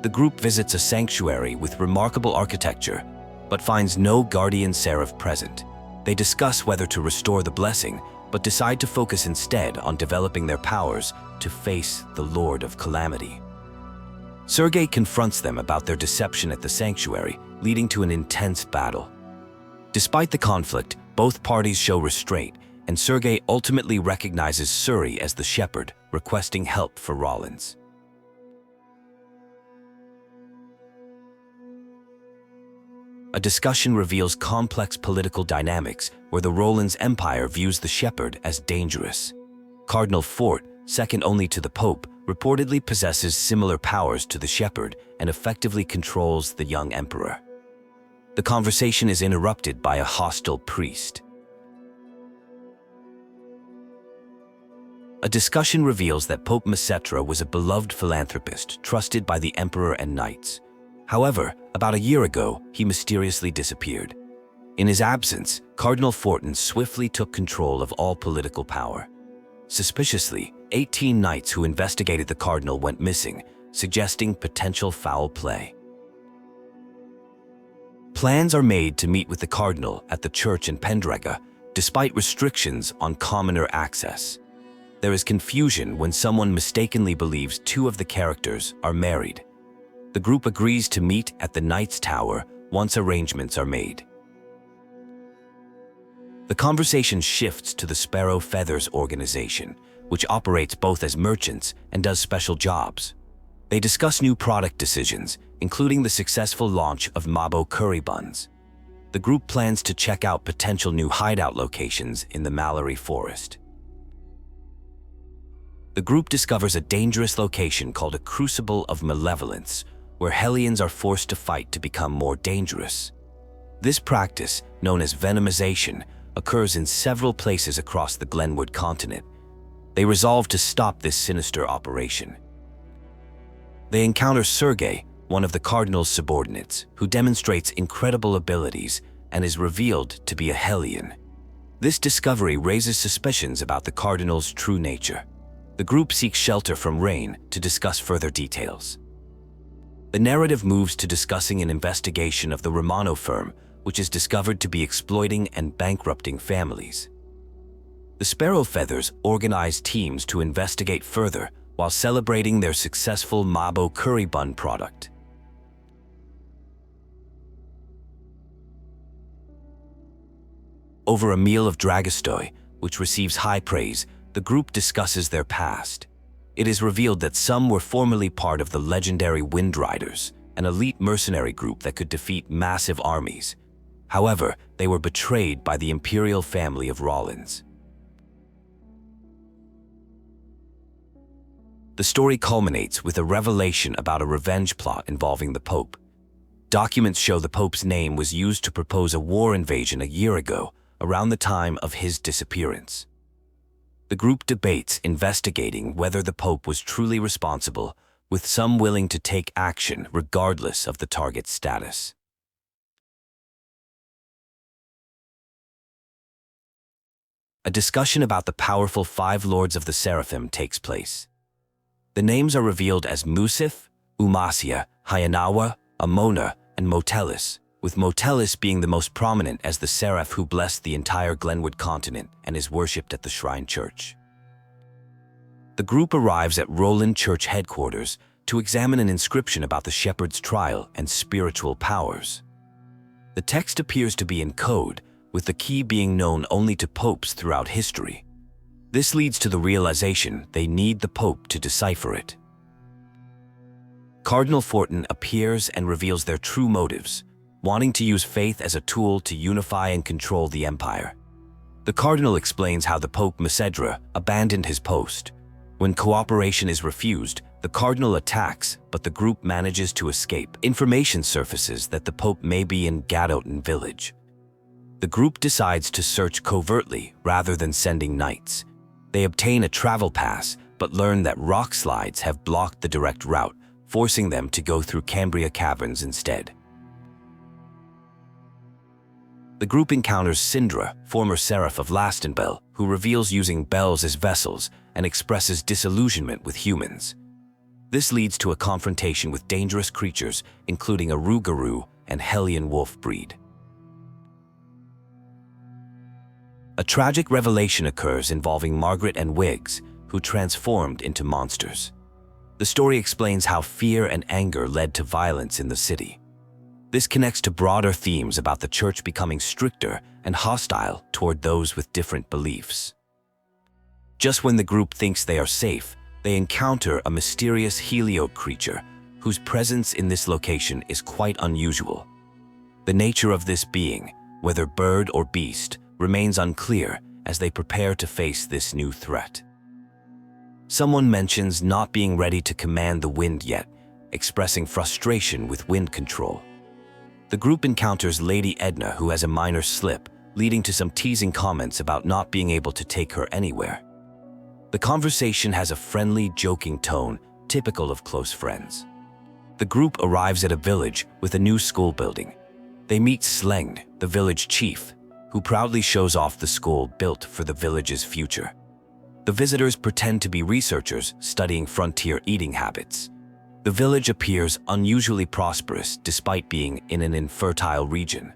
The group visits a sanctuary with remarkable architecture, but finds no guardian seraph present. They discuss whether to restore the blessing, but decide to focus instead on developing their powers to face the Lord of Calamity. Sergei confronts them about their deception at the sanctuary, leading to an intense battle. Despite the conflict, both parties show restraint, and Sergei ultimately recognizes Sorey as the shepherd, requesting help for Rawlins. A discussion reveals complex political dynamics where the Roland's Empire views the shepherd as dangerous. Cardinal Fort, second only to the Pope, reportedly possesses similar powers to the shepherd and effectively controls the young emperor. The conversation is interrupted by a hostile priest. A discussion reveals that Pope Macetra was a beloved philanthropist trusted by the emperor and knights. However, about a year ago, he mysteriously disappeared. In his absence, Cardinal Fortin swiftly took control of all political power. Suspiciously, 18 knights who investigated the cardinal went missing, suggesting potential foul play. Plans are made to meet with the cardinal at the church in Pendraga, despite restrictions on commoner access. There is confusion when someone mistakenly believes 2 of the characters are married. The group agrees to meet at the Knight's Tower once arrangements are made. The conversation shifts to the Sparrow Feathers organization, which operates both as merchants and does special jobs. They discuss new product decisions, including the successful launch of Mabo curry buns. The group plans to check out potential new hideout locations in the Mallory Forest. The group discovers a dangerous location called a Crucible of Malevolence, where Hellions are forced to fight to become more dangerous. This practice, known as venomization, occurs in several places across the Glenwood continent. They resolve to stop this sinister operation. They encounter Sergei, one of the Cardinal's subordinates, who demonstrates incredible abilities and is revealed to be a Hellion. This discovery raises suspicions about the Cardinal's true nature. The group seeks shelter from Rain to discuss further details. The narrative moves to discussing an investigation of the Romano firm, which is discovered to be exploiting and bankrupting families. The Sparrow Feathers organize teams to investigate further, while celebrating their successful Mabo curry bun product. Over a meal of Dragostoy, which receives high praise, the group discusses their past. It is revealed that some were formerly part of the legendary Wind Riders, an elite mercenary group that could defeat massive armies. However, they were betrayed by the imperial family of Rollins. The story culminates with a revelation about a revenge plot involving the Pope. Documents show the Pope's name was used to propose a war invasion a year ago, around the time of his disappearance. The group debates investigating whether the Pope was truly responsible, with some willing to take action regardless of the target's status. A discussion about the powerful 5 Lords of the Seraphim takes place. The names are revealed as Musif, Umasia, Hyanawa, Amona, and Motelis, with Motelis being the most prominent as the Seraph who blessed the entire Glenwood continent and is worshipped at the Shrine Church. The group arrives at Roland Church headquarters to examine an inscription about the shepherd's trial and spiritual powers. The text appears to be in code, with the key being known only to popes throughout history. This leads to the realization they need the Pope to decipher it. Cardinal Fortin appears and reveals their true motives, wanting to use faith as a tool to unify and control the Empire. The Cardinal explains how the Pope Macedra abandoned his post. When cooperation is refused, the Cardinal attacks, but the group manages to escape. Information surfaces that the Pope may be in Gadotin village. The group decides to search covertly rather than sending knights. They obtain a travel pass, but learn that rock slides have blocked the direct route, forcing them to go through Cambria Caverns instead. The group encounters Sindra, former Seraph of Lastenbell, who reveals using bells as vessels and expresses disillusionment with humans. This leads to a confrontation with dangerous creatures, including a Rougarou and Hellion wolf breed. A tragic revelation occurs involving Margaret and Wiggs, who transformed into monsters. The story explains how fear and anger led to violence in the city. This connects to broader themes about the church becoming stricter and hostile toward those with different beliefs. Just when the group thinks they are safe, they encounter a mysterious Heliote creature whose presence in this location is quite unusual. The nature of this being, whether bird or beast, remains unclear as they prepare to face this new threat. Someone mentions not being ready to command the wind yet, expressing frustration with wind control. The group encounters Lady Edna, who has a minor slip, leading to some teasing comments about not being able to take her anywhere. The conversation has a friendly, joking tone, typical of close friends. The group arrives at a village with a new school building. They meet Slengd, the village chief, who proudly shows off the school built for the village's future. The visitors pretend to be researchers studying frontier eating habits. The village appears unusually prosperous despite being in an infertile region.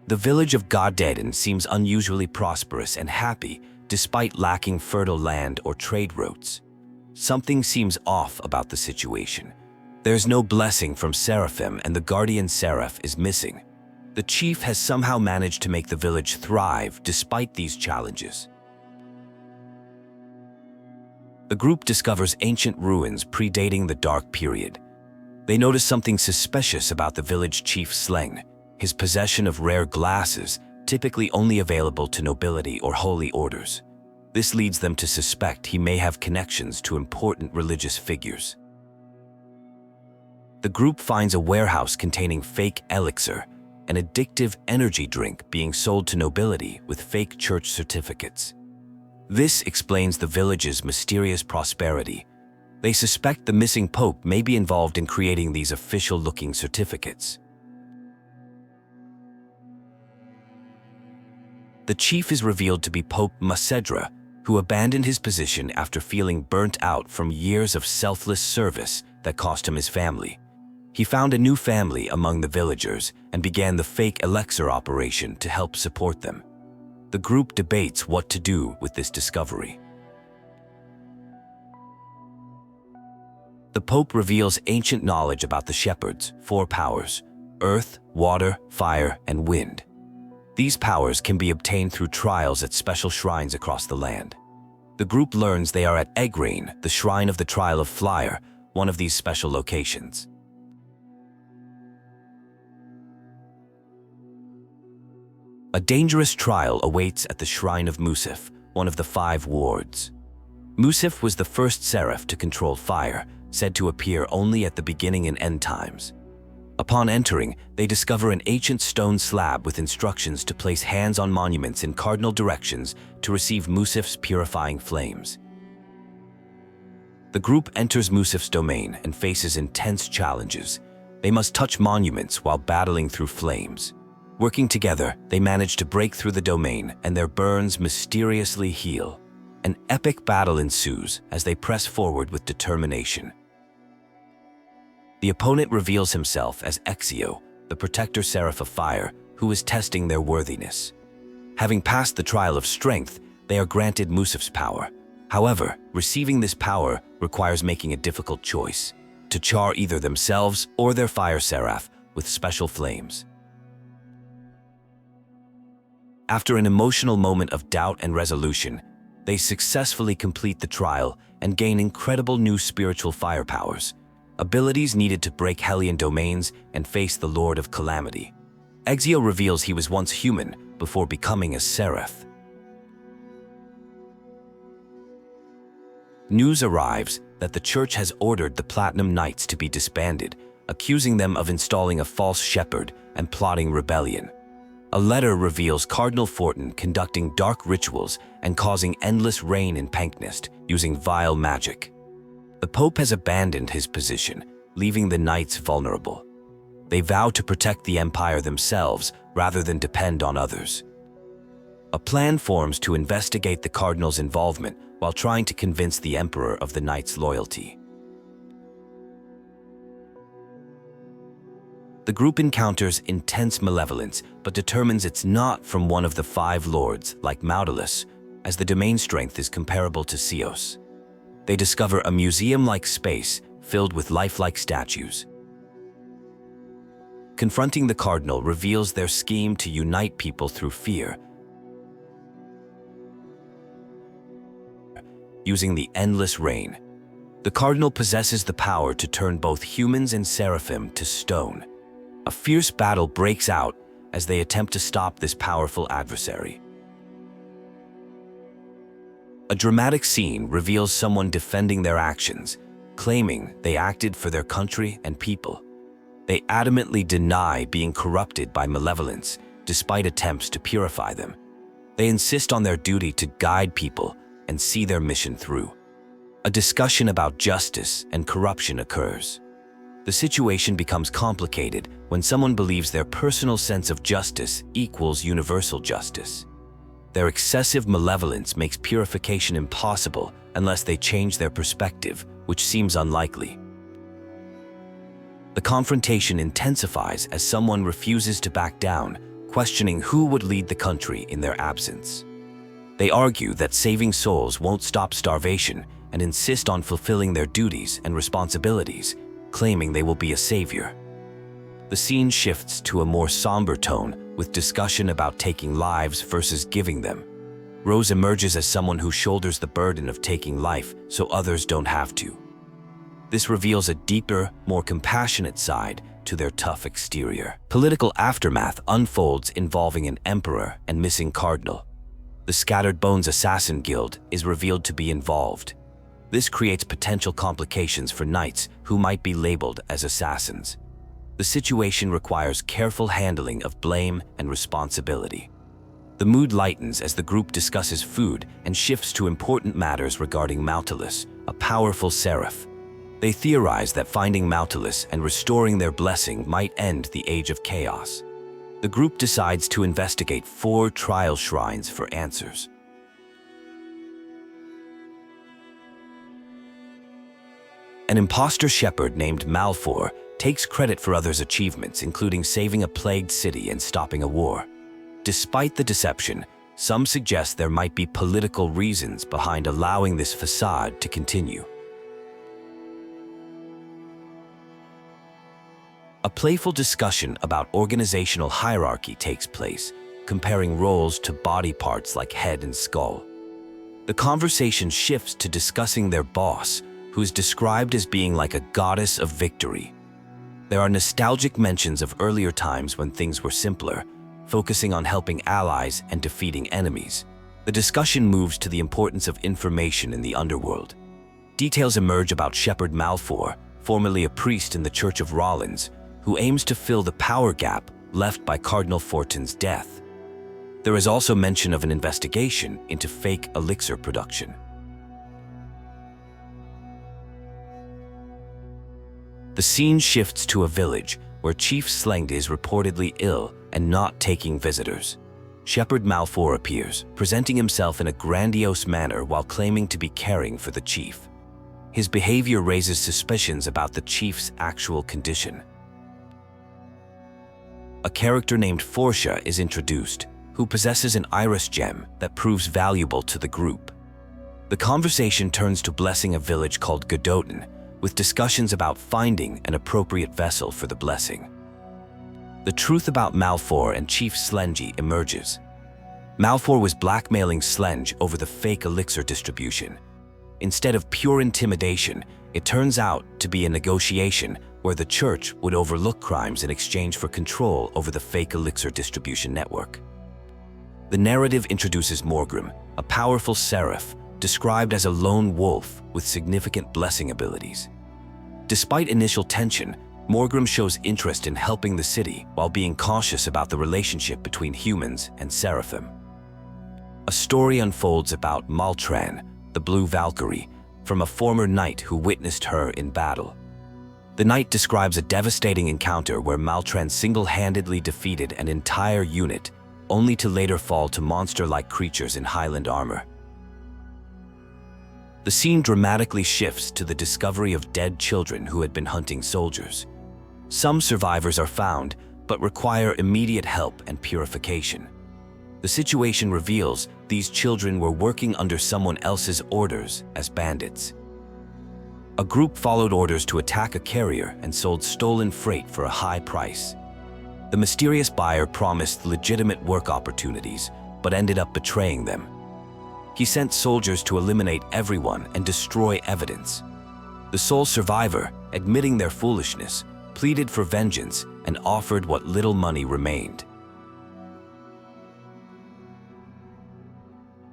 The village of Goddeden seems unusually prosperous and happy despite lacking fertile land or trade routes. Something seems off about the situation. There's no blessing from Seraphim and the guardian Seraph is missing. The chief has somehow managed to make the village thrive despite these challenges. The group discovers ancient ruins predating the Dark Period. They notice something suspicious about the village chief Slengd, his possession of rare glasses, typically only available to nobility or holy orders. This leads them to suspect he may have connections to important religious figures. The group finds a warehouse containing fake elixir, an addictive energy drink being sold to nobility with fake church certificates. This explains the village's mysterious prosperity. They suspect the missing pope may be involved in creating these official-looking certificates. The chief is revealed to be Pope Macedra, who abandoned his position after feeling burnt out from years of selfless service that cost him his family. He found a new family among the villagers and began the fake elixir operation to help support them. The group debates what to do with this discovery. The Pope reveals ancient knowledge about the shepherds' four powers: earth, water, fire, and wind. These powers can be obtained through trials at special shrines across the land. The group learns they are at Egrain, the shrine of the Trial of Flyer, one of these special locations. A dangerous trial awaits at the shrine of Musif, one of the 5 wards. Musif was the first Seraph to control fire, said to appear only at the beginning and end times. Upon entering, they discover an ancient stone slab with instructions to place hands on monuments in cardinal directions to receive Musif's purifying flames. The group enters Musif's domain and faces intense challenges. They must touch monuments while battling through flames. Working together, they manage to break through the domain and their burns mysteriously heal. An epic battle ensues as they press forward with determination. The opponent reveals himself as Exio, the protector seraph of fire, who is testing their worthiness. Having passed the trial of strength, they are granted Musif's power. However, receiving this power requires making a difficult choice: to char either themselves or their fire seraph with special flames. After an emotional moment of doubt and resolution, they successfully complete the trial and gain incredible new spiritual fire powers, abilities needed to break Hellion domains and face the Lord of Calamity. Exio reveals he was once human before becoming a Seraph. News arrives that the church has ordered the Platinum Knights to be disbanded, accusing them of installing a false shepherd and plotting rebellion. A letter reveals Cardinal Fortin conducting dark rituals and causing endless rain in Panknest using vile magic. The Pope has abandoned his position, leaving the knights vulnerable. They vow to protect the Empire themselves rather than depend on others. A plan forms to investigate the Cardinal's involvement while trying to convince the Emperor of the Knights' loyalty. The group encounters intense malevolence, but determines it's not from one of the 5 lords, like Maltran, as the domain strength is comparable to Seos. They discover a museum-like space filled with lifelike statues. Confronting the Cardinal reveals their scheme to unite people through fear, using the endless rain. The Cardinal possesses the power to turn both humans and Seraphim to stone. A fierce battle breaks out as they attempt to stop this powerful adversary. A dramatic scene reveals someone defending their actions, claiming they acted for their country and people. They adamantly deny being corrupted by malevolence, despite attempts to purify them. They insist on their duty to guide people and see their mission through. A discussion about justice and corruption occurs. The situation becomes complicated when someone believes their personal sense of justice equals universal justice. Their excessive malevolence makes purification impossible unless they change their perspective, which seems unlikely. The confrontation intensifies as someone refuses to back down, questioning who would lead the country in their absence. They argue that saving souls won't stop starvation and insist on fulfilling their duties and responsibilities, claiming they will be a savior. The scene shifts to a more somber tone with discussion about taking lives versus giving them. Rose emerges as someone who shoulders the burden of taking life so others don't have to. This reveals a deeper, more compassionate side to their tough exterior. Political aftermath unfolds involving an emperor and missing cardinal. The Scattered Bones Assassin Guild is revealed to be involved. This creates potential complications for knights who might be labeled as assassins. The situation requires careful handling of blame and responsibility. The mood lightens as the group discusses food and shifts to important matters regarding Maltran, a powerful seraph. They theorize that finding Maltran and restoring their blessing might end the Age of Chaos. The group decides to investigate 4 trial shrines for answers. An imposter shepherd named Malfour takes credit for others' achievements, including saving a plagued city and stopping a war. Despite the deception, some suggest there might be political reasons behind allowing this facade to continue. A playful discussion about organizational hierarchy takes place, comparing roles to body parts like head and skull. The conversation shifts to discussing their boss, who is described as being like a goddess of victory. There are nostalgic mentions of earlier times when things were simpler, focusing on helping allies and defeating enemies. The discussion moves to the importance of information in the underworld. Details emerge about Shepherd Malfour, formerly a priest in the Church of Rollins, who aims to fill the power gap left by Cardinal Fortin's death. There is also mention of an investigation into fake elixir production. The scene shifts to a village where Chief Slengd is reportedly ill and not taking visitors. Shepherd Malfour appears, presenting himself in a grandiose manner while claiming to be caring for the chief. His behavior raises suspicions about the chief's actual condition. A character named Forsha is introduced, who possesses an iris gem that proves valuable to the group. The conversation turns to blessing a village called Godotin, with discussions about finding an appropriate vessel for the blessing. The truth about Malfour and Chief Slenge emerges. Malfour was blackmailing Slenge over the fake elixir distribution. Instead of pure intimidation, it turns out to be a negotiation where the church would overlook crimes in exchange for control over the fake elixir distribution network. The narrative introduces Morgrim, a powerful seraph, described as a lone wolf with significant blessing abilities. Despite initial tension, Morgrim shows interest in helping the city while being cautious about the relationship between humans and Seraphim. A story unfolds about Maltran, the Blue Valkyrie, from a former knight who witnessed her in battle. The knight describes a devastating encounter where Maltran single-handedly defeated an entire unit, only to later fall to monster-like creatures in Hyland armor. The scene dramatically shifts to the discovery of dead children who had been hunting soldiers. Some survivors are found, but require immediate help and purification. The situation reveals these children were working under someone else's orders as bandits. A group followed orders to attack a carrier and sold stolen freight for a high price. The mysterious buyer promised legitimate work opportunities, but ended up betraying them. He sent soldiers to eliminate everyone and destroy evidence. The sole survivor, admitting their foolishness, pleaded for vengeance and offered what little money remained.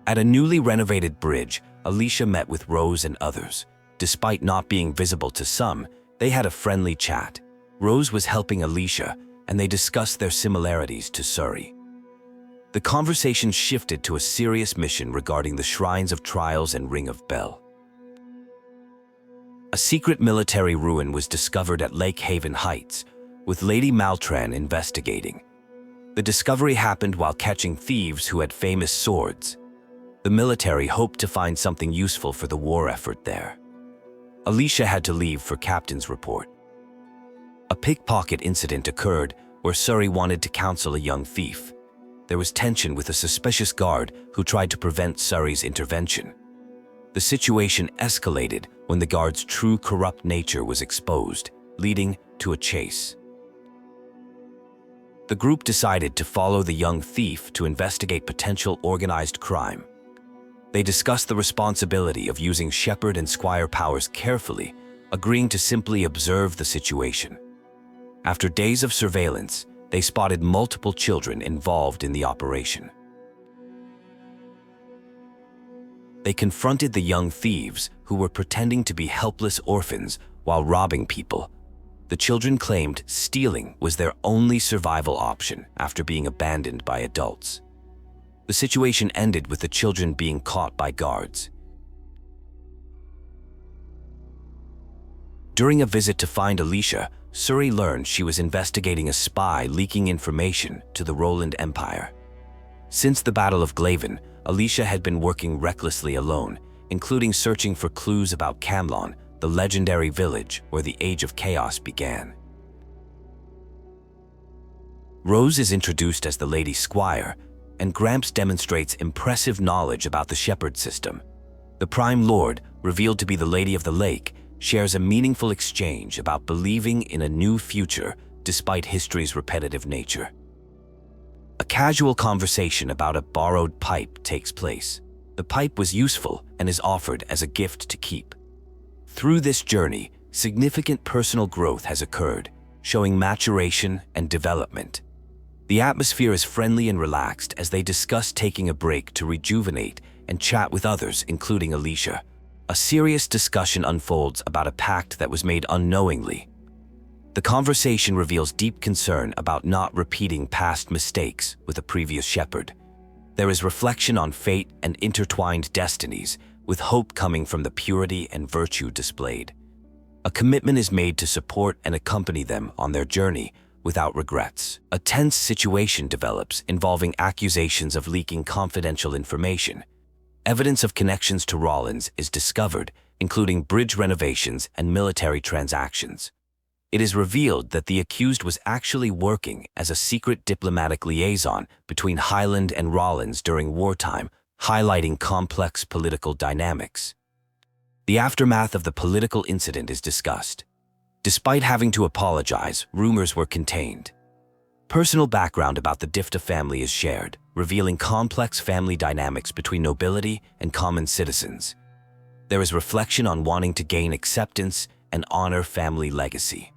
At a newly renovated bridge, Alicia met with Rose and others. Despite not being visible to some, they had a friendly chat. Rose was helping Alicia, and they discussed their similarities to Sorey. The conversation shifted to a serious mission regarding the Shrines of Trials and Ring of Bell. A secret military ruin was discovered at Lake Haven Heights, with Lady Maltran investigating. The discovery happened while catching thieves who had famous swords. The military hoped to find something useful for the war effort there. Alicia had to leave for captain's report. A pickpocket incident occurred where Sorey wanted to counsel a young thief. There was tension with a suspicious guard who tried to prevent Sorey's intervention. The situation escalated when the guard's true corrupt nature was exposed, leading to a chase. The group decided to follow the young thief to investigate potential organized crime. They discussed the responsibility of using Shepherd and Squire powers carefully, agreeing to simply observe the situation. After days of surveillance, they spotted multiple children involved in the operation. They confronted the young thieves who were pretending to be helpless orphans while robbing people. The children claimed stealing was their only survival option after being abandoned by adults. The situation ended with the children being caught by guards. During a visit to find Alicia, Sorey learned she was investigating a spy leaking information to the Roland Empire. Since the Battle of Glaven, Alicia had been working recklessly alone, including searching for clues about Camlon, the legendary village where the Age of Chaos began. Rose is introduced as the Lady Squire, and Gramps demonstrates impressive knowledge about the Shepherd system. The Prime Lord, revealed to be the Lady of the Lake, shares a meaningful exchange about believing in a new future despite history's repetitive nature. A casual conversation about a borrowed pipe takes place. The pipe was useful and is offered as a gift to keep. Through this journey, significant personal growth has occurred, showing maturation and development. The atmosphere is friendly and relaxed as they discuss taking a break to rejuvenate and chat with others, including Alicia. A serious discussion unfolds about a pact that was made unknowingly. The conversation reveals deep concern about not repeating past mistakes with a previous shepherd. There is reflection on fate and intertwined destinies, with hope coming from the purity and virtue displayed. A commitment is made to support and accompany them on their journey without regrets. A tense situation develops involving accusations of leaking confidential information. Evidence of connections to Rollins is discovered, including bridge renovations and military transactions. It is revealed that the accused was actually working as a secret diplomatic liaison between Hyland and Rollins during wartime, highlighting complex political dynamics. The aftermath of the political incident is discussed. Despite having to apologize, rumors were contained. Personal background about the Difta family is shared, revealing complex family dynamics between nobility and common citizens. There is reflection on wanting to gain acceptance and honor family legacy.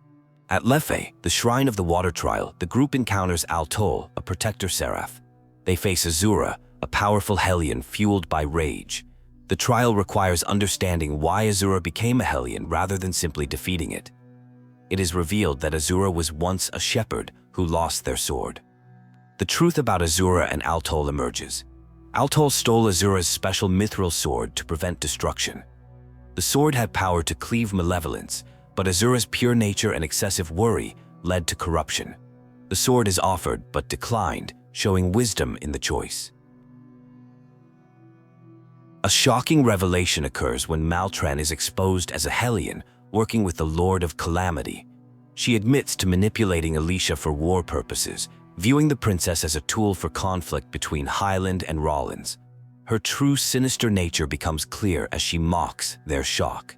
At Leffe, the Shrine of the Water Trial, the group encounters Altol, a protector Seraph. They face Azura, a powerful Hellion fueled by rage. The trial requires understanding why Azura became a Hellion rather than simply defeating it. It is revealed that Azura was once a shepherd who lost their sword. The truth about Azura and Altol emerges. Altol stole Azura's special mithril sword to prevent destruction. The sword had power to cleave malevolence, but Azura's pure nature and excessive worry led to corruption. The sword is offered but declined, showing wisdom in the choice. A shocking revelation occurs when Maltran is exposed as a Hellion, working with the Lord of Calamity. She admits to manipulating Alicia for war purposes, viewing the princess as a tool for conflict between Hyland and Rollins. Her true sinister nature becomes clear as she mocks their shock.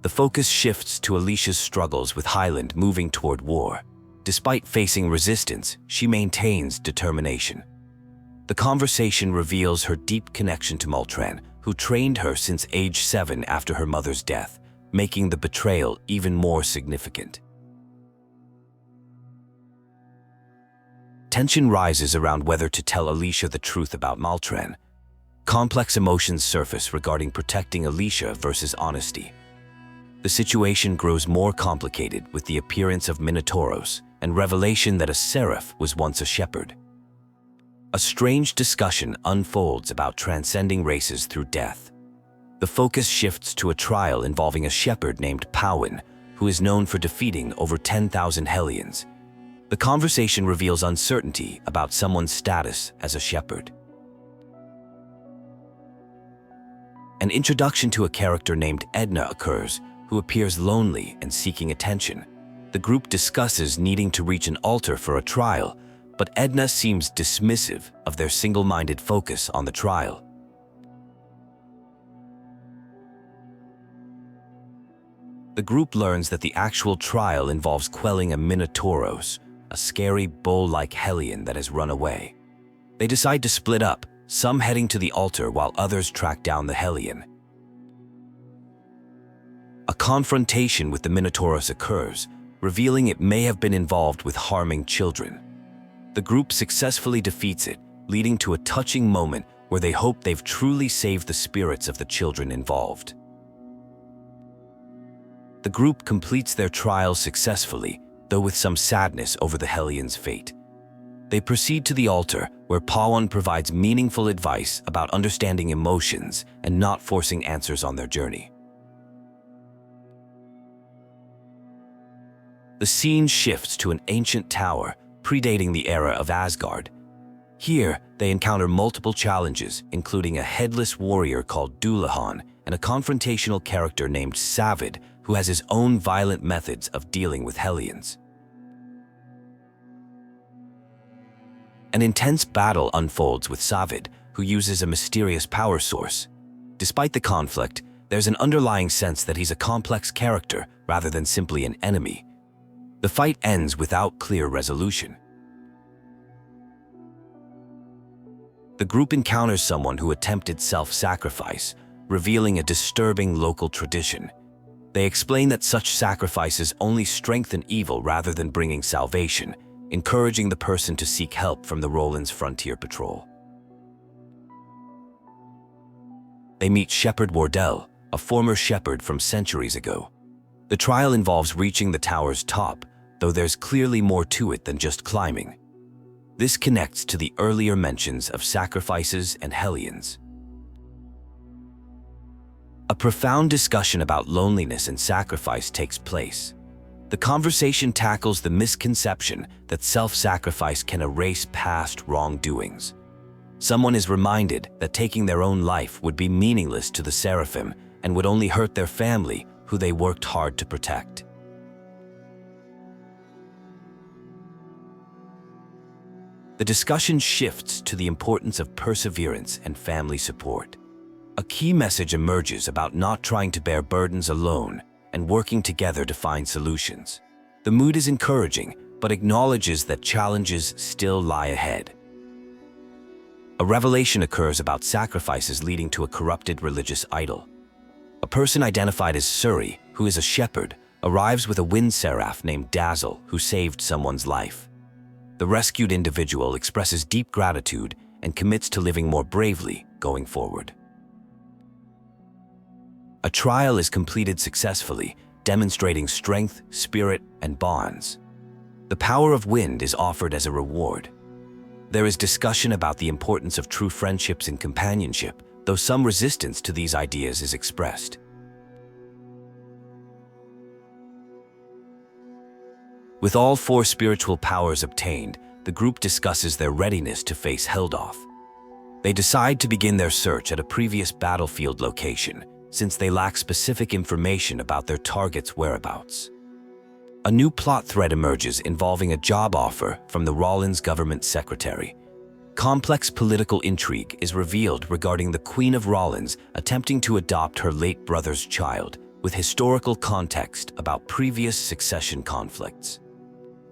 The focus shifts to Alicia's struggles with Hyland moving toward war. Despite facing resistance, she maintains determination. The conversation reveals her deep connection to Maltran, who trained her since age 7 after her mother's death, making the betrayal even more significant. Tension rises around whether to tell Alicia the truth about Maltran. Complex emotions surface regarding protecting Alicia versus honesty. The situation grows more complicated with the appearance of Minotauros and revelation that a Seraph was once a shepherd. A strange discussion unfolds about transcending races through death. The focus shifts to a trial involving a shepherd named Powin, who is known for defeating over 10,000 Hellions. The conversation reveals uncertainty about someone's status as a shepherd. An introduction to a character named Edna occurs, who appears lonely and seeking attention. The group discusses needing to reach an altar for a trial, but Edna seems dismissive of their single-minded focus on the trial. The group learns that the actual trial involves quelling a Minotauros, a scary bull-like Hellion that has run away. They decide to split up, some heading to the altar while others track down the Hellion. A confrontation with the Minotauros occurs, revealing it may have been involved with harming children. The group successfully defeats it, leading to a touching moment where they hope they've truly saved the spirits of the children involved. The group completes their trial successfully, though with some sadness over the Hellion's fate. They proceed to the altar, where Pawan provides meaningful advice about understanding emotions and not forcing answers on their journey. The scene shifts to an ancient tower, predating the era of Asgard. Here, they encounter multiple challenges, including a headless warrior called Dullahan and a confrontational character named Zaveid, who has his own violent methods of dealing with Hellions. An intense battle unfolds with Zaveid, who uses a mysterious power source. Despite the conflict, There's an underlying sense that he's a complex character rather than simply an enemy. The fight ends without clear resolution. The group encounters someone who attempted self-sacrifice, revealing a disturbing local tradition. They explain that such sacrifices only strengthen evil rather than bringing salvation, encouraging the person to seek help from the Roland's frontier patrol. They meet Shepherd Wardell, a former shepherd from centuries ago. The trial involves reaching the tower's top, though there's clearly more to it than just climbing. This connects to the earlier mentions of sacrifices and Hellions. A profound discussion about loneliness and sacrifice takes place. The conversation tackles the misconception that self-sacrifice can erase past wrongdoings. Someone is reminded that taking their own life would be meaningless to the Seraphim and would only hurt their family, who they worked hard to protect. The discussion shifts to the importance of perseverance and family support. A key message emerges about not trying to bear burdens alone and working together to find solutions. The mood is encouraging, but acknowledges that challenges still lie ahead. A revelation occurs about sacrifices leading to a corrupted religious idol. A person identified as Sorey, who is a shepherd, arrives with a wind seraph named Dazzle, who saved someone's life. The rescued individual expresses deep gratitude and commits to living more bravely going forward. A trial is completed successfully, demonstrating strength, spirit, and bonds. The power of wind is offered as a reward. There is discussion about the importance of true friendships and companionship, though some resistance to these ideas is expressed. With all 4 spiritual powers obtained, the group discusses their readiness to face Heldorf. They decide to begin their search at a previous battlefield location, since they lack specific information about their target's whereabouts. A new plot thread emerges involving a job offer from the Roland's government secretary. Complex political intrigue is revealed regarding the Queen of Rollins attempting to adopt her late brother's child, with historical context about previous succession conflicts.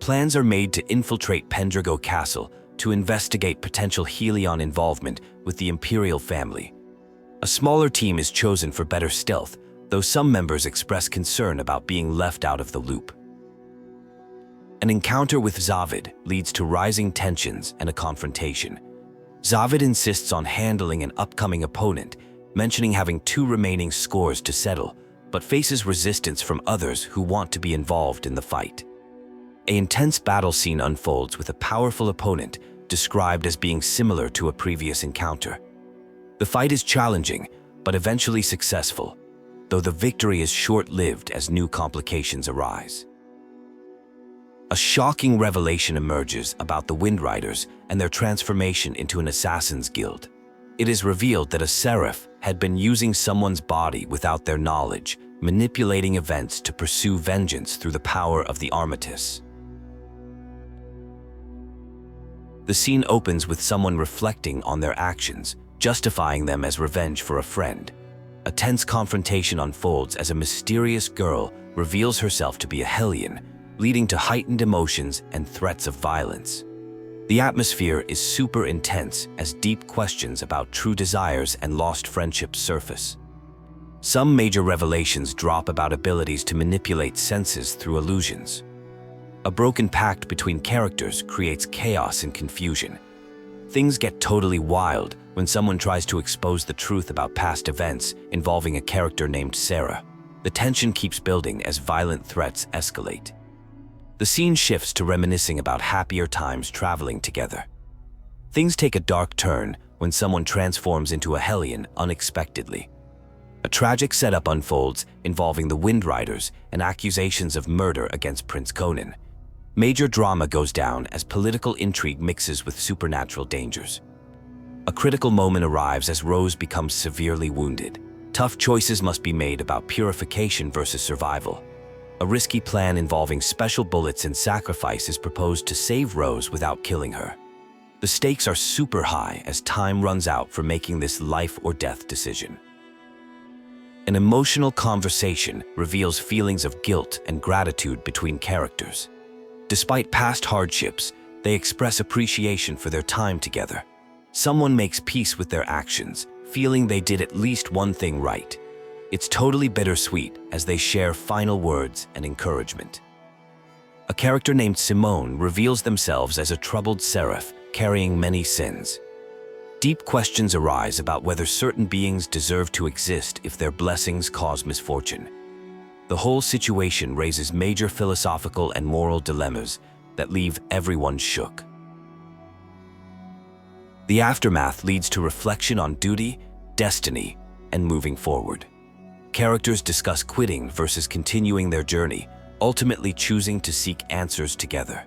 Plans are made to infiltrate Pendrago Castle to investigate potential Hellion involvement with the Imperial family. A smaller team is chosen for better stealth, though some members express concern about being left out of the loop. An encounter with Zaveid leads to rising tensions and a confrontation. Zaveid insists on handling an upcoming opponent, mentioning having 2 remaining scores to settle, but faces resistance from others who want to be involved in the fight. An intense battle scene unfolds with a powerful opponent described as being similar to a previous encounter. The fight is challenging, but eventually successful, though the victory is short-lived as new complications arise. A shocking revelation emerges about the Wind Riders and their transformation into an assassin's guild. It is revealed that a Seraph had been using someone's body without their knowledge, manipulating events to pursue vengeance through the power of the Armatiss. The scene opens with someone reflecting on their actions, justifying them as revenge for a friend. A tense confrontation unfolds as a mysterious girl reveals herself to be a Hellion, leading to heightened emotions and threats of violence. The atmosphere is super intense as deep questions about true desires and lost friendships surface. Some major revelations drop about abilities to manipulate senses through illusions. A broken pact between characters creates chaos and confusion. Things get totally wild when someone tries to expose the truth about past events involving a character named Sarah. The tension keeps building as violent threats escalate. The scene shifts to reminiscing about happier times traveling together. Things take a dark turn when someone transforms into a Hellion unexpectedly. A tragic setup unfolds involving the Wind Riders and accusations of murder against Prince Conan. Major drama goes down as political intrigue mixes with supernatural dangers. A critical moment arrives as Rose becomes severely wounded. Tough choices must be made about purification versus survival. A risky plan involving special bullets and sacrifice is proposed to save Rose without killing her. The stakes are super high as time runs out for making this life or death decision. An emotional conversation reveals feelings of guilt and gratitude between characters. Despite past hardships, they express appreciation for their time together. Someone makes peace with their actions, feeling they did at least one thing right. It's totally bittersweet as they share final words and encouragement. A character named Simone reveals themselves as a troubled seraph carrying many sins. Deep questions arise about whether certain beings deserve to exist if their blessings cause misfortune. The whole situation raises major philosophical and moral dilemmas that leave everyone shook. The aftermath leads to reflection on duty, destiny, and moving forward. Characters discuss quitting versus continuing their journey, ultimately choosing to seek answers together.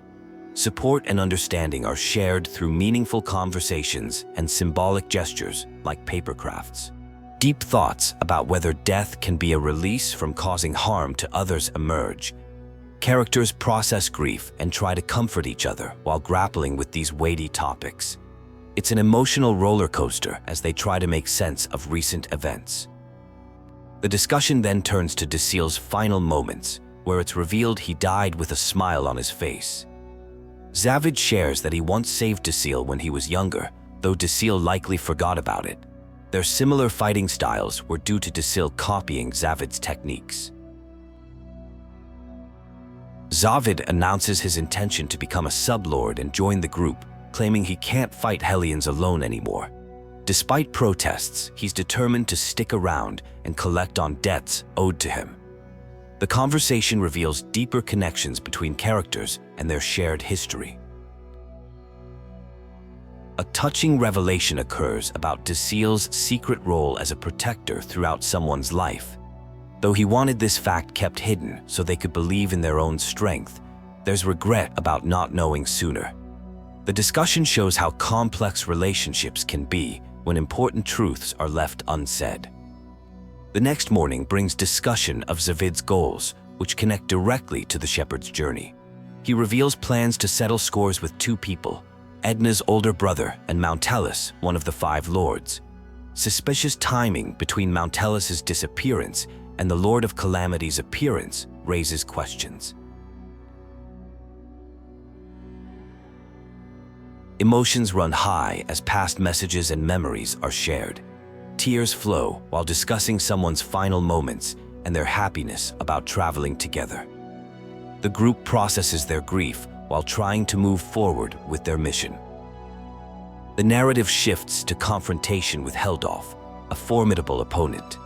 Support and understanding are shared through meaningful conversations and symbolic gestures like paper crafts. Deep thoughts about whether death can be a release from causing harm to others emerge. Characters process grief and try to comfort each other while grappling with these weighty topics. It's an emotional roller coaster as they try to make sense of recent events. The discussion then turns to Decil's final moments, where it's revealed he died with a smile on his face. Zaveid shares that he once saved Decil when he was younger, though Decil likely forgot about it. Their similar fighting styles were due to Decil copying Zaveid's techniques. Zaveid announces his intention to become a sublord and join the group, claiming he can't fight Hellions alone anymore. Despite protests, he's determined to stick around and collect on debts owed to him. The conversation reveals deeper connections between characters and their shared history. A touching revelation occurs about Decil's secret role as a protector throughout someone's life. Though he wanted this fact kept hidden so they could believe in their own strength, there's regret about not knowing sooner. The discussion shows how complex relationships can be when important truths are left unsaid. The next morning brings discussion of Zaveid's goals, which connect directly to the shepherd's journey. He reveals plans to settle scores with two people, Edna's older brother and Maltran, one of the five lords. Suspicious timing between Maltran's disappearance and the Lord of Calamity's appearance raises questions. Emotions run high as past messages and memories are shared. Tears flow while discussing someone's final moments and their happiness about traveling together. The group processes their grief while trying to move forward with their mission. The narrative shifts to confrontation with Heldorf, a formidable opponent.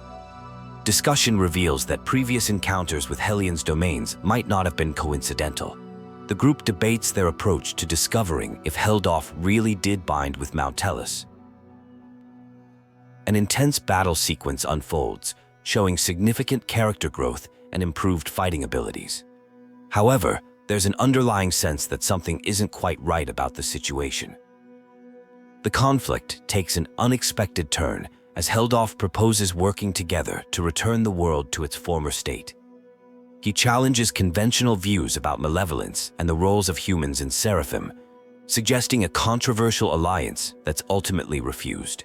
Discussion reveals that previous encounters with Hellions' domains might not have been coincidental. The group debates their approach to discovering if Heldorf really did bind with Maltran. An intense battle sequence unfolds, showing significant character growth and improved fighting abilities. However, there's an underlying sense that something isn't quite right about the situation. The conflict takes an unexpected turn as Heldorf proposes working together to return the world to its former state. He challenges conventional views about malevolence and the roles of humans in Seraphim, suggesting a controversial alliance that's ultimately refused.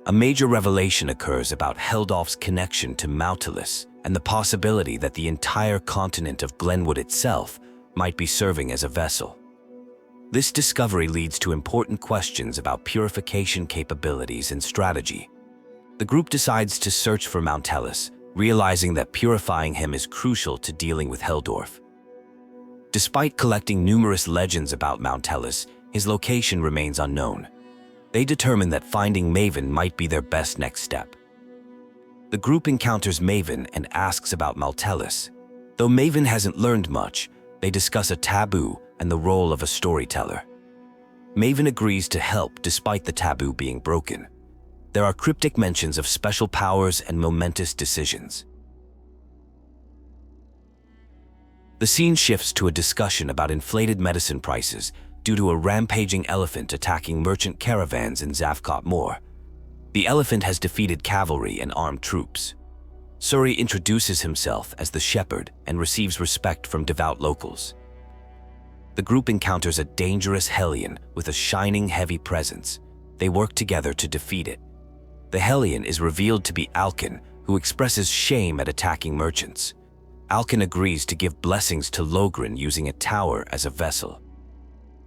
A major revelation occurs about Heldorf's connection to Maltran and the possibility that the entire continent of Glenwood itself might be serving as a vessel. This discovery leads to important questions about purification capabilities and strategy. The group decides to search for Maltran, realizing that purifying him is crucial to dealing with Heldorf. Despite collecting numerous legends about Maltran, his location remains unknown. They determine that finding Maven might be their best next step. The group encounters Maven and asks about Maltran. Though Maven hasn't learned much, they discuss a taboo and the role of a storyteller. Maven agrees to help despite the taboo being broken. There are cryptic mentions of special powers and momentous decisions. The scene shifts to a discussion about inflated medicine prices due to a rampaging elephant attacking merchant caravans in Zavcot Moor. The elephant has defeated cavalry and armed troops. Sorey introduces himself as the shepherd and receives respect from devout locals. The group encounters a dangerous Hellion with a shining, heavy presence. They work together to defeat it. The Hellion is revealed to be Alkin, who expresses shame at attacking merchants. Alkin agrees to give blessings to Logrin using a tower as a vessel.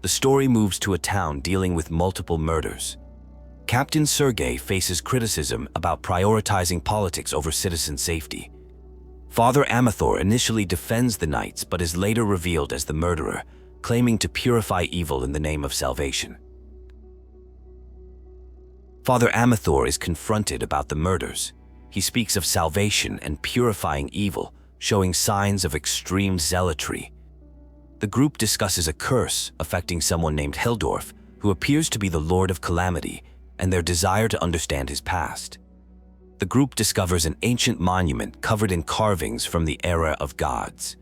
The story moves to a town dealing with multiple murders. Captain Sergei faces criticism about prioritizing politics over citizen safety. Father Amathour initially defends the knights but is later revealed as the murderer, claiming to purify evil in the name of salvation. Father Amathour is confronted about the murders. He speaks of salvation and purifying evil, showing signs of extreme zealotry. The group discusses a curse affecting someone named Heldorf, who appears to be the Lord of Calamity, and their desire to understand his past. The group discovers an ancient monument covered in carvings from the era of gods.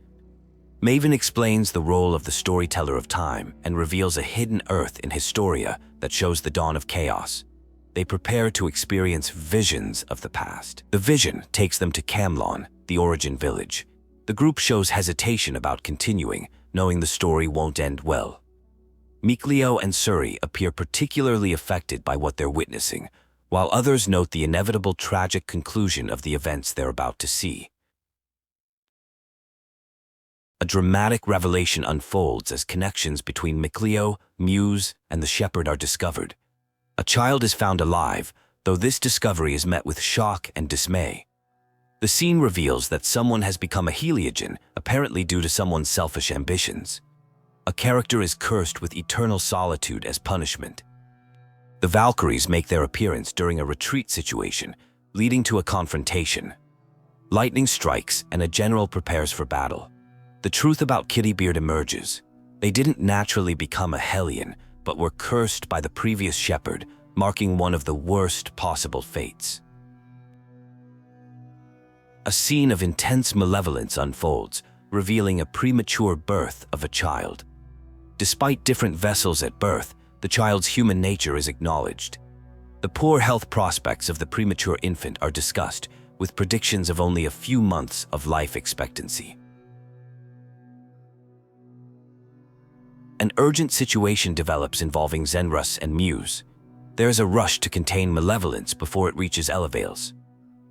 Maven explains the role of the storyteller of time and reveals a hidden earth in Historia that shows the dawn of chaos. They prepare to experience visions of the past. The vision takes them to Camlon, the origin village. The group shows hesitation about continuing, knowing the story won't end well. Mikleo and Sorey appear particularly affected by what they're witnessing, while others note the inevitable tragic conclusion of the events they're about to see. A dramatic revelation unfolds as connections between Mikleo, Muse, and the shepherd are discovered. A child is found alive, though this discovery is met with shock and dismay. The scene reveals that someone has become a Heliogen, apparently due to someone's selfish ambitions. A character is cursed with eternal solitude as punishment. The Valkyries make their appearance during a retreat situation, leading to a confrontation. Lightning strikes and a general prepares for battle. The truth about Kittybeard emerges. They didn't naturally become a Hellion, but were cursed by the previous shepherd, marking one of the worst possible fates. A scene of intense malevolence unfolds, revealing a premature birth of a child. Despite different vessels at birth, the child's human nature is acknowledged. The poor health prospects of the premature infant are discussed, with predictions of only a few months of life expectancy. An urgent situation develops involving Zenrus and Muse. There is a rush to contain malevolence before it reaches Elevales.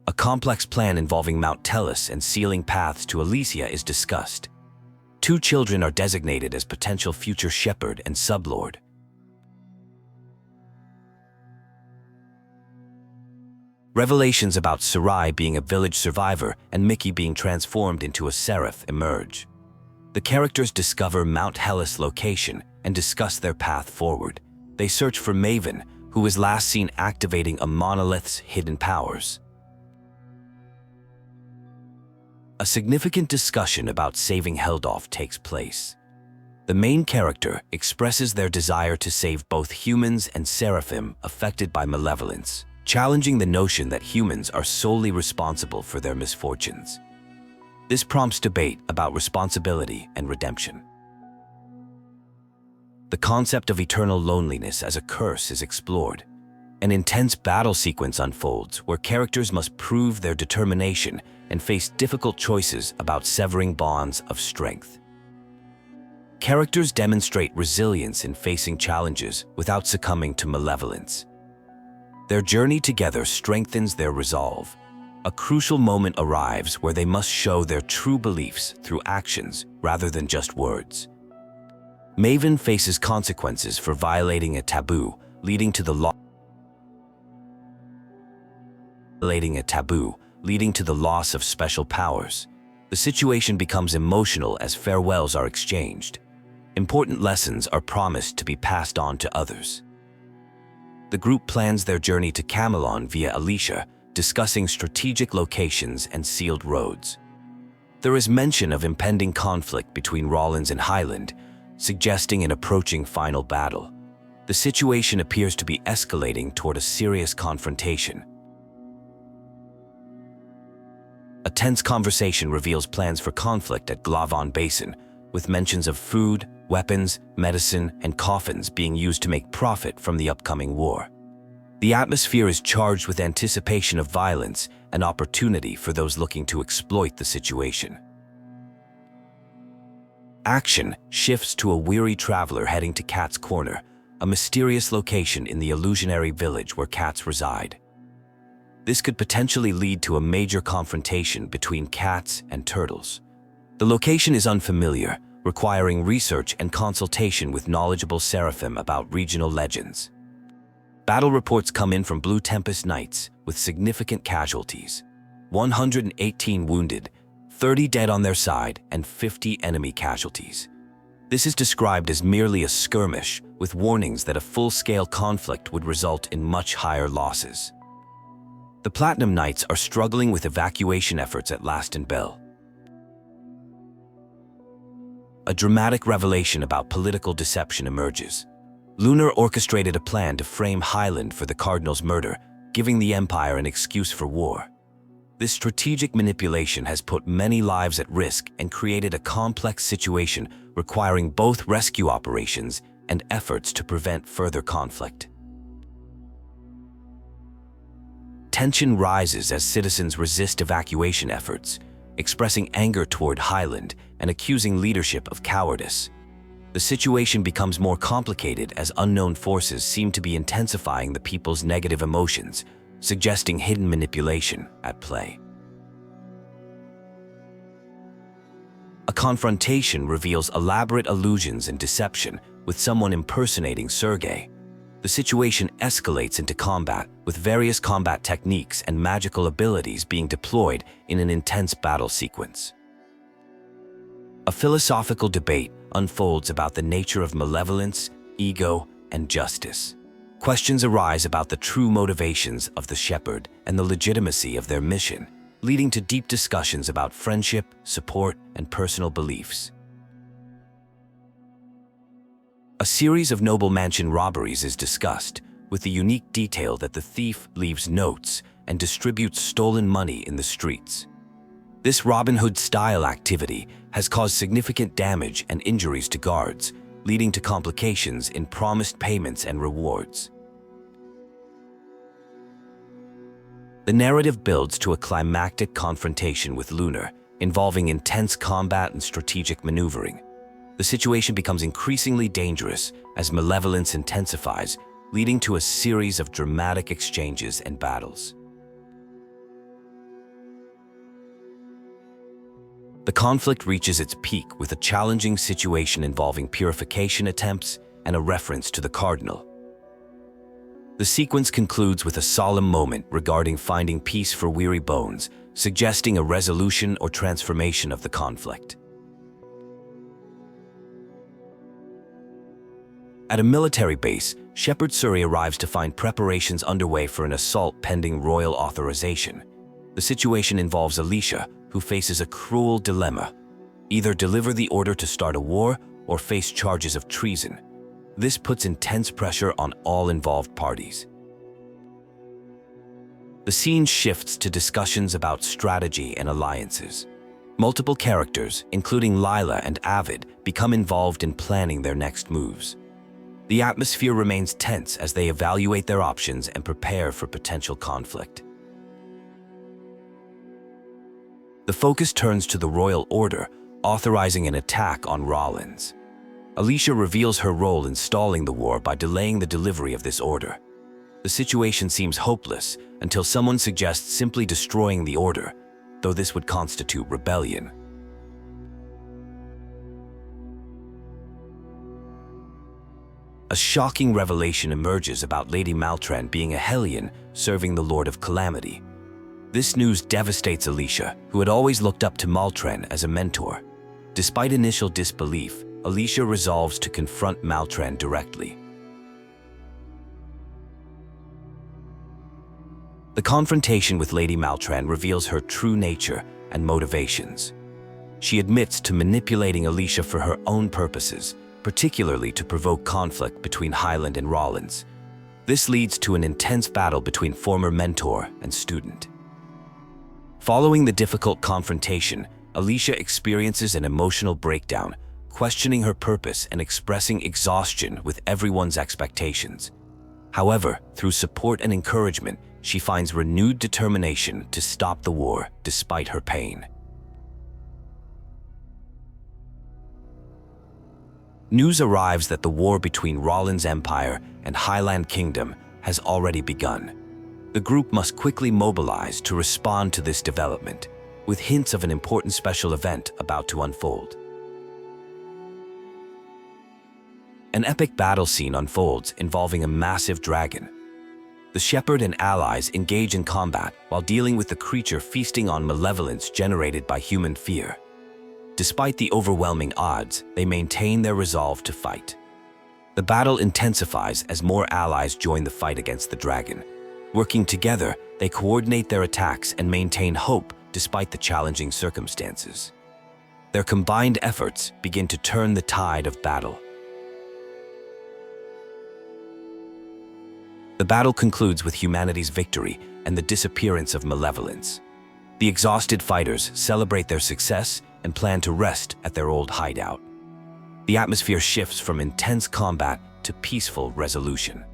A complex plan involving Mount Tellus and sealing paths to Elysia is discussed. 2 children are designated as potential future shepherd and sublord. Revelations about Sarai being a village survivor and Mickey being transformed into a Seraph emerge. The characters discover Mount Hellas' location and discuss their path forward. They search for Maven, who was last seen activating a monolith's hidden powers. A significant discussion about saving Heldorf takes place. The main character expresses their desire to save both humans and Seraphim affected by malevolence, challenging the notion that humans are solely responsible for their misfortunes. This prompts debate about responsibility and redemption. The concept of eternal loneliness as a curse is explored. An intense battle sequence unfolds where characters must prove their determination and face difficult choices about severing bonds of strength. Characters demonstrate resilience in facing challenges without succumbing to malevolence. Their journey together strengthens their resolve. A crucial moment arrives where they must show their true beliefs through actions rather than just words. Maven faces consequences for violating a taboo, leading to the loss of special powers. The situation becomes emotional as farewells are exchanged. Important lessons are promised to be passed on to others. The group plans their journey to Camelon via Alicia, discussing strategic locations and sealed roads. There is mention of impending conflict between Rollins and Hyland, suggesting an approaching final battle. The situation appears to be escalating toward a serious confrontation. A tense conversation reveals plans for conflict at Glavon Basin, with mentions of food, weapons, medicine, and coffins being used to make profit from the upcoming war. The atmosphere is charged with anticipation of violence and opportunity for those looking to exploit the situation. Action shifts to a weary traveler heading to Cat's Corner, a mysterious location in the illusionary village where cats reside. This could potentially lead to a major confrontation between cats and turtles. The location is unfamiliar, requiring research and consultation with knowledgeable Seraphim about regional legends. Battle reports come in from Blue Tempest Knights with significant casualties: 118 wounded, 30 dead on their side, and 50 enemy casualties. This is described as merely a skirmish, with warnings that a full-scale conflict would result in much higher losses. The Platinum Knights are struggling with evacuation efforts at Last and Bell. A dramatic revelation about political deception emerges. Lunarre orchestrated a plan to frame Hyland for the Cardinal's murder, giving the Empire an excuse for war. This strategic manipulation has put many lives at risk and created a complex situation requiring both rescue operations and efforts to prevent further conflict. Tension rises as citizens resist evacuation efforts, expressing anger toward Hyland and accusing leadership of cowardice. The situation becomes more complicated as unknown forces seem to be intensifying the people's negative emotions, suggesting hidden manipulation at play. A confrontation reveals elaborate illusions and deception, with someone impersonating Sergei. The situation escalates into combat, with various combat techniques and magical abilities being deployed in an intense battle sequence. A philosophical debate unfolds about the nature of malevolence, ego, and justice. Questions arise about the true motivations of the shepherd and the legitimacy of their mission, leading to deep discussions about friendship, support, and personal beliefs. A series of noble mansion robberies is discussed, with the unique detail that the thief leaves notes and distributes stolen money in the streets. This Robin Hood-style activity has caused significant damage and injuries to guards, leading to complications in promised payments and rewards. The narrative builds to a climactic confrontation with Lunarre, involving intense combat and strategic maneuvering. The situation becomes increasingly dangerous as malevolence intensifies, leading to a series of dramatic exchanges and battles. The conflict reaches its peak with a challenging situation involving purification attempts and a reference to the Cardinal. The sequence concludes with a solemn moment regarding finding peace for weary bones, suggesting a resolution or transformation of the conflict. At a military base, Shepherd Sorey arrives to find preparations underway for an assault pending royal authorization. The situation involves Alicia, who faces a cruel dilemma: either deliver the order to start a war or face charges of treason. This puts intense pressure on all involved parties. The scene shifts to discussions about strategy and alliances. Multiple characters, including Lailah and Zaveid, become involved in planning their next moves. The atmosphere remains tense as they evaluate their options and prepare for potential conflict. The focus turns to the royal order, authorizing an attack on Rollins. Alicia reveals her role in stalling the war by delaying the delivery of this order. The situation seems hopeless until someone suggests simply destroying the order, though this would constitute rebellion. A shocking revelation emerges about Lady Maltran being a Hellion serving the Lord of Calamity. This news devastates Alicia, who had always looked up to Maltran as a mentor. Despite initial disbelief, Alicia resolves to confront Maltran directly. The confrontation with Lady Maltran reveals her true nature and motivations. She admits to manipulating Alicia for her own purposes, particularly to provoke conflict between Hyland and Rollins. This leads to an intense battle between former mentor and student. Following the difficult confrontation, Alicia experiences an emotional breakdown, questioning her purpose and expressing exhaustion with everyone's expectations. However, through support and encouragement, she finds renewed determination to stop the war despite her pain. News arrives that the war between Roland's empire and Hyland Kingdom has already begun. The group must quickly mobilize to respond to this development, with hints of an important special event about to unfold. An epic battle scene unfolds involving a massive dragon. The shepherd and allies engage in combat while dealing with the creature feasting on malevolence generated by human fear. Despite the overwhelming odds, they maintain their resolve to fight. The battle intensifies as more allies join the fight against the dragon. Working together, they coordinate their attacks and maintain hope despite the challenging circumstances. Their combined efforts begin to turn the tide of battle. The battle concludes with humanity's victory and the disappearance of malevolence. The exhausted fighters celebrate their success and plan to rest at their old hideout. The atmosphere shifts from intense combat to peaceful resolution.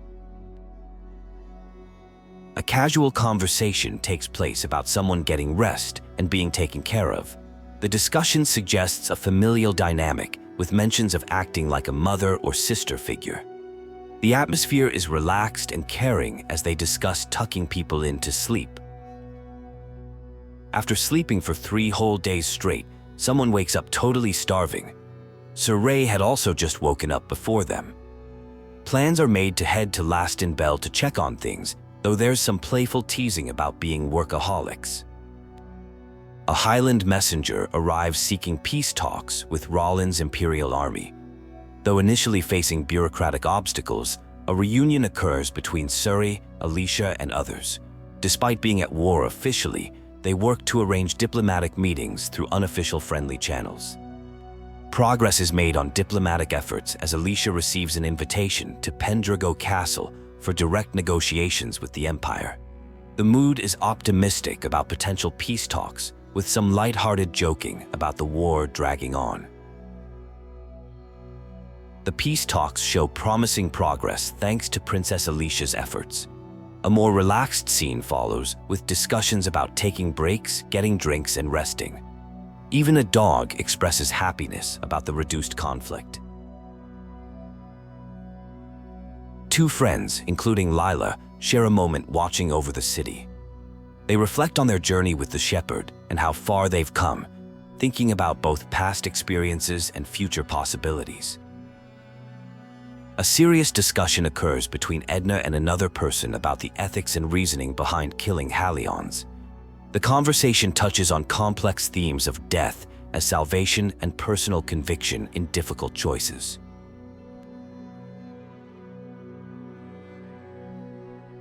A casual conversation takes place about someone getting rest and being taken care of. The discussion suggests a familial dynamic with mentions of acting like a mother or sister figure. The atmosphere is relaxed and caring as they discuss tucking people in to sleep. After sleeping for 3 whole days straight, someone wakes up totally starving. Sorey had also just woken up before them. Plans are made to head to Laston Bell to check on things, though there's some playful teasing about being workaholics. A Hyland messenger arrives seeking peace talks with Roland's Imperial Army. Though initially facing bureaucratic obstacles, a reunion occurs between Sorey, Alicia, and others. Despite being at war officially, they work to arrange diplomatic meetings through unofficial friendly channels. Progress is made on diplomatic efforts as Alicia receives an invitation to Pendrago Castle for direct negotiations with the Empire. The mood is optimistic about potential peace talks, with some lighthearted joking about the war dragging on. The peace talks show promising progress thanks to Princess Alicia's efforts. A more relaxed scene follows, with discussions about taking breaks, getting drinks, and resting. Even a dog expresses happiness about the reduced conflict. 2 friends, including Lailah, share a moment watching over the city. They reflect on their journey with the shepherd and how far they've come, thinking about both past experiences and future possibilities. A serious discussion occurs between Edna and another person about the ethics and reasoning behind killing Hellions. The conversation touches on complex themes of death as salvation and personal conviction in difficult choices.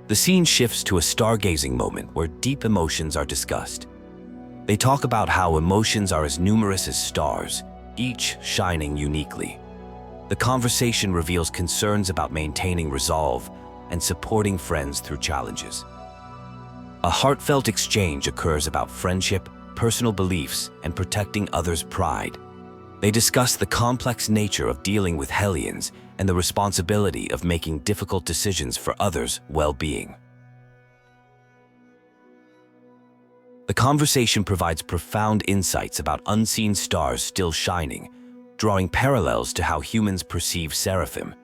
The scene shifts to a stargazing moment where deep emotions are discussed. They talk about how emotions are as numerous as stars, each shining uniquely. The conversation reveals concerns about maintaining resolve and supporting friends through challenges. A heartfelt exchange occurs about friendship, personal beliefs, and protecting others' pride. They discuss the complex nature of dealing with Hellions and the responsibility of making difficult decisions for others' well-being. The conversation provides profound insights about unseen stars still shining, drawing parallels to how humans perceive Seraphim.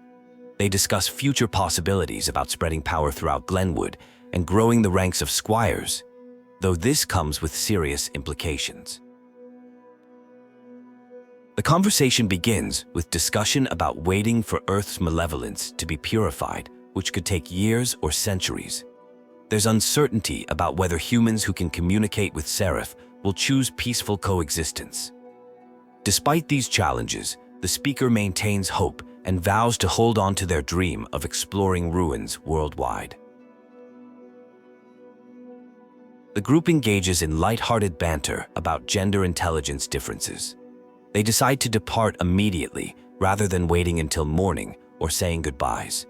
They discuss future possibilities about spreading power throughout Glenwood and growing the ranks of squires, though this comes with serious implications. The conversation begins with discussion about waiting for Earth's malevolence to be purified, which could take years or centuries. There's uncertainty about whether humans who can communicate with Seraph will choose peaceful coexistence. Despite these challenges, the speaker maintains hope and vows to hold on to their dream of exploring ruins worldwide. The group engages in lighthearted banter about gender intelligence differences. They decide to depart immediately rather than waiting until morning or saying goodbyes.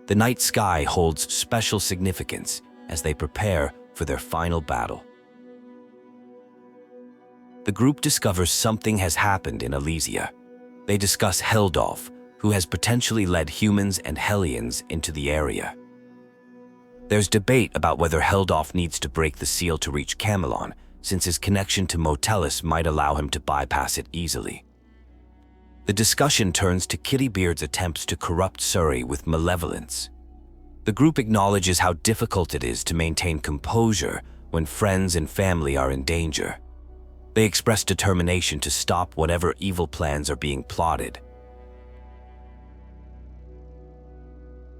The night sky holds special significance as they prepare for their final battle. The group discovers something has happened in Elysia. They discuss Heldorf, who has potentially led humans and Hellions into the area. There's debate about whether Heldorf needs to break the seal to reach Camelon, since his connection to Motellus might allow him to bypass it easily. The discussion turns to Kittybeard's attempts to corrupt Sorey with malevolence. The group acknowledges how difficult it is to maintain composure when friends and family are in danger. They express determination to stop whatever evil plans are being plotted.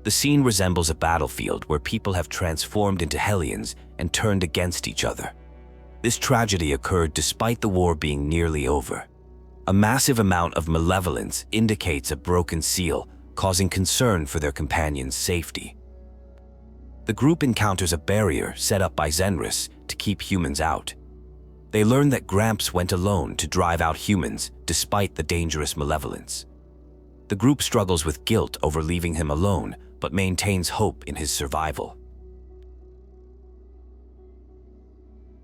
The scene resembles a battlefield where people have transformed into Hellions and turned against each other. This tragedy occurred despite the war being nearly over. A massive amount of malevolence indicates a broken seal, causing concern for their companions' safety. The group encounters a barrier set up by Zenris to keep humans out. They learn that Gramps went alone to drive out humans despite the dangerous malevolence. The group struggles with guilt over leaving him alone, but maintains hope in his survival.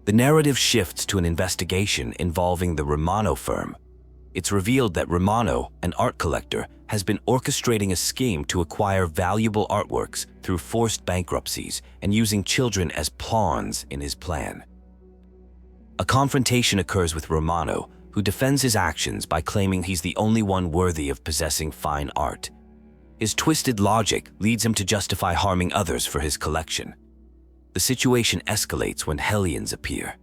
The narrative shifts to an investigation involving the Romano firm. It's revealed that Romano, an art collector, has been orchestrating a scheme to acquire valuable artworks through forced bankruptcies and using children as pawns in his plan. A confrontation occurs with Romano, who defends his actions by claiming he's the only one worthy of possessing fine art. His twisted logic leads him to justify harming others for his collection. The situation escalates when Hellions appear.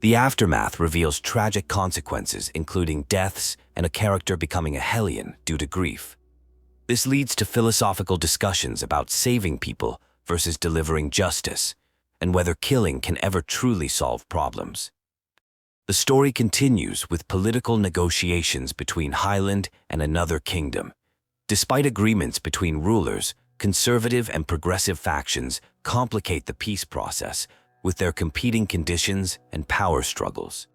The aftermath reveals tragic consequences, including deaths and a character becoming a Hellion due to grief. This leads to philosophical discussions about saving people versus delivering justice, and whether killing can ever truly solve problems. The story continues with political negotiations between Hyland and another kingdom. Despite agreements between rulers, conservative and progressive factions complicate the peace process with their competing conditions and power struggles.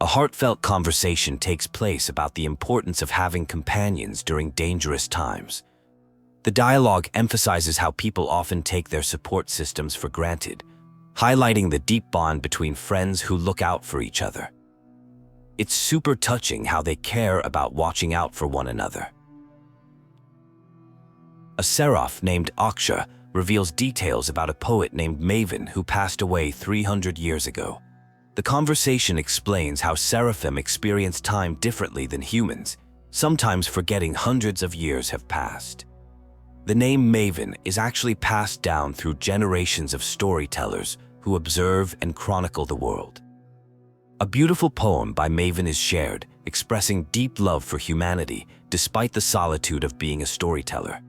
A heartfelt conversation takes place about the importance of having companions during dangerous times. The dialogue emphasizes how people often take their support systems for granted, highlighting the deep bond between friends who look out for each other. It's super touching how they care about watching out for one another. A Seraph named Aksha reveals details about a poet named Maven who passed away 300 years ago. The conversation explains how Seraphim experience time differently than humans, sometimes forgetting hundreds of years have passed. The name Maven is actually passed down through generations of storytellers who observe and chronicle the world. A beautiful poem by Maven is shared, expressing deep love for humanity despite the solitude of being a storyteller.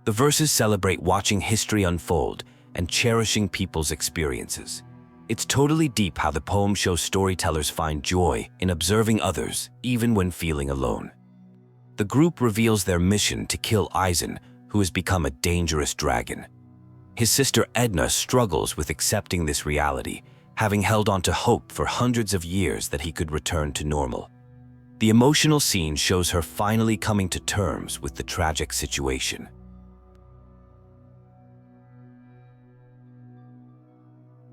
The verses celebrate watching history unfold and cherishing people's experiences. It's totally deep how the poem shows storytellers find joy in observing others, even when feeling alone. The group reveals their mission to kill Eisen, who has become a dangerous dragon. His sister Edna struggles with accepting this reality, having held on to hope for hundreds of years that he could return to normal. The emotional scene shows her finally coming to terms with the tragic situation.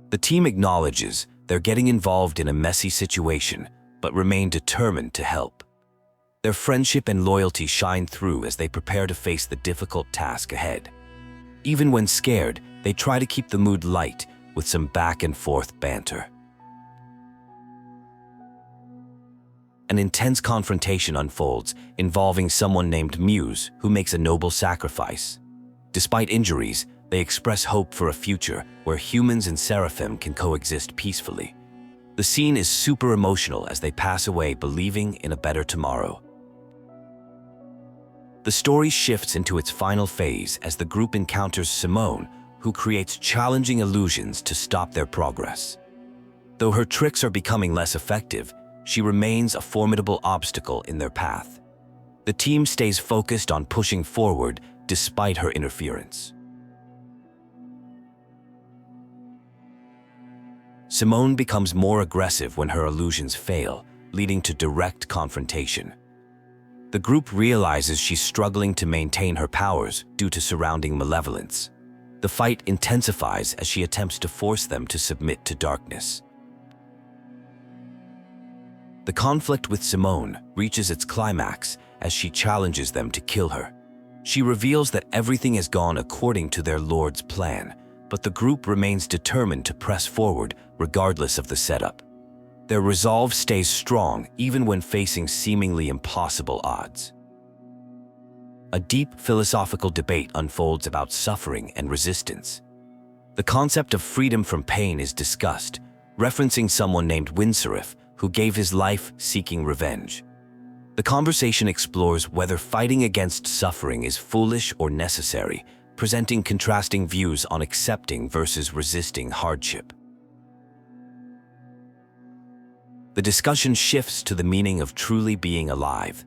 The team acknowledges they're getting involved in a messy situation, but remain determined to help. Their friendship and loyalty shine through as they prepare to face the difficult task ahead. Even when scared, they try to keep the mood light with some back-and-forth banter. An intense confrontation unfolds involving someone named Muse who makes a noble sacrifice. Despite injuries, they express hope for a future where humans and Seraphim can coexist peacefully. The scene is super emotional as they pass away believing in a better tomorrow. The story shifts into its final phase as the group encounters Simone, who creates challenging illusions to stop their progress. Though her tricks are becoming less effective, she remains a formidable obstacle in their path. The team stays focused on pushing forward despite her interference. Simone becomes more aggressive when her illusions fail, leading to direct confrontation. The group realizes she's struggling to maintain her powers due to surrounding malevolence. The fight intensifies as she attempts to force them to submit to darkness. The conflict with Simone reaches its climax as she challenges them to kill her. She reveals that everything has gone according to their lord's plan, but the group remains determined to press forward regardless of the setup. Their resolve stays strong even when facing seemingly impossible odds. A deep philosophical debate unfolds about suffering and resistance. The concept of freedom from pain is discussed, referencing someone named Seraph who gave his life seeking revenge. The conversation explores whether fighting against suffering is foolish or necessary, presenting contrasting views on accepting versus resisting hardship. The discussion shifts to the meaning of truly being alive.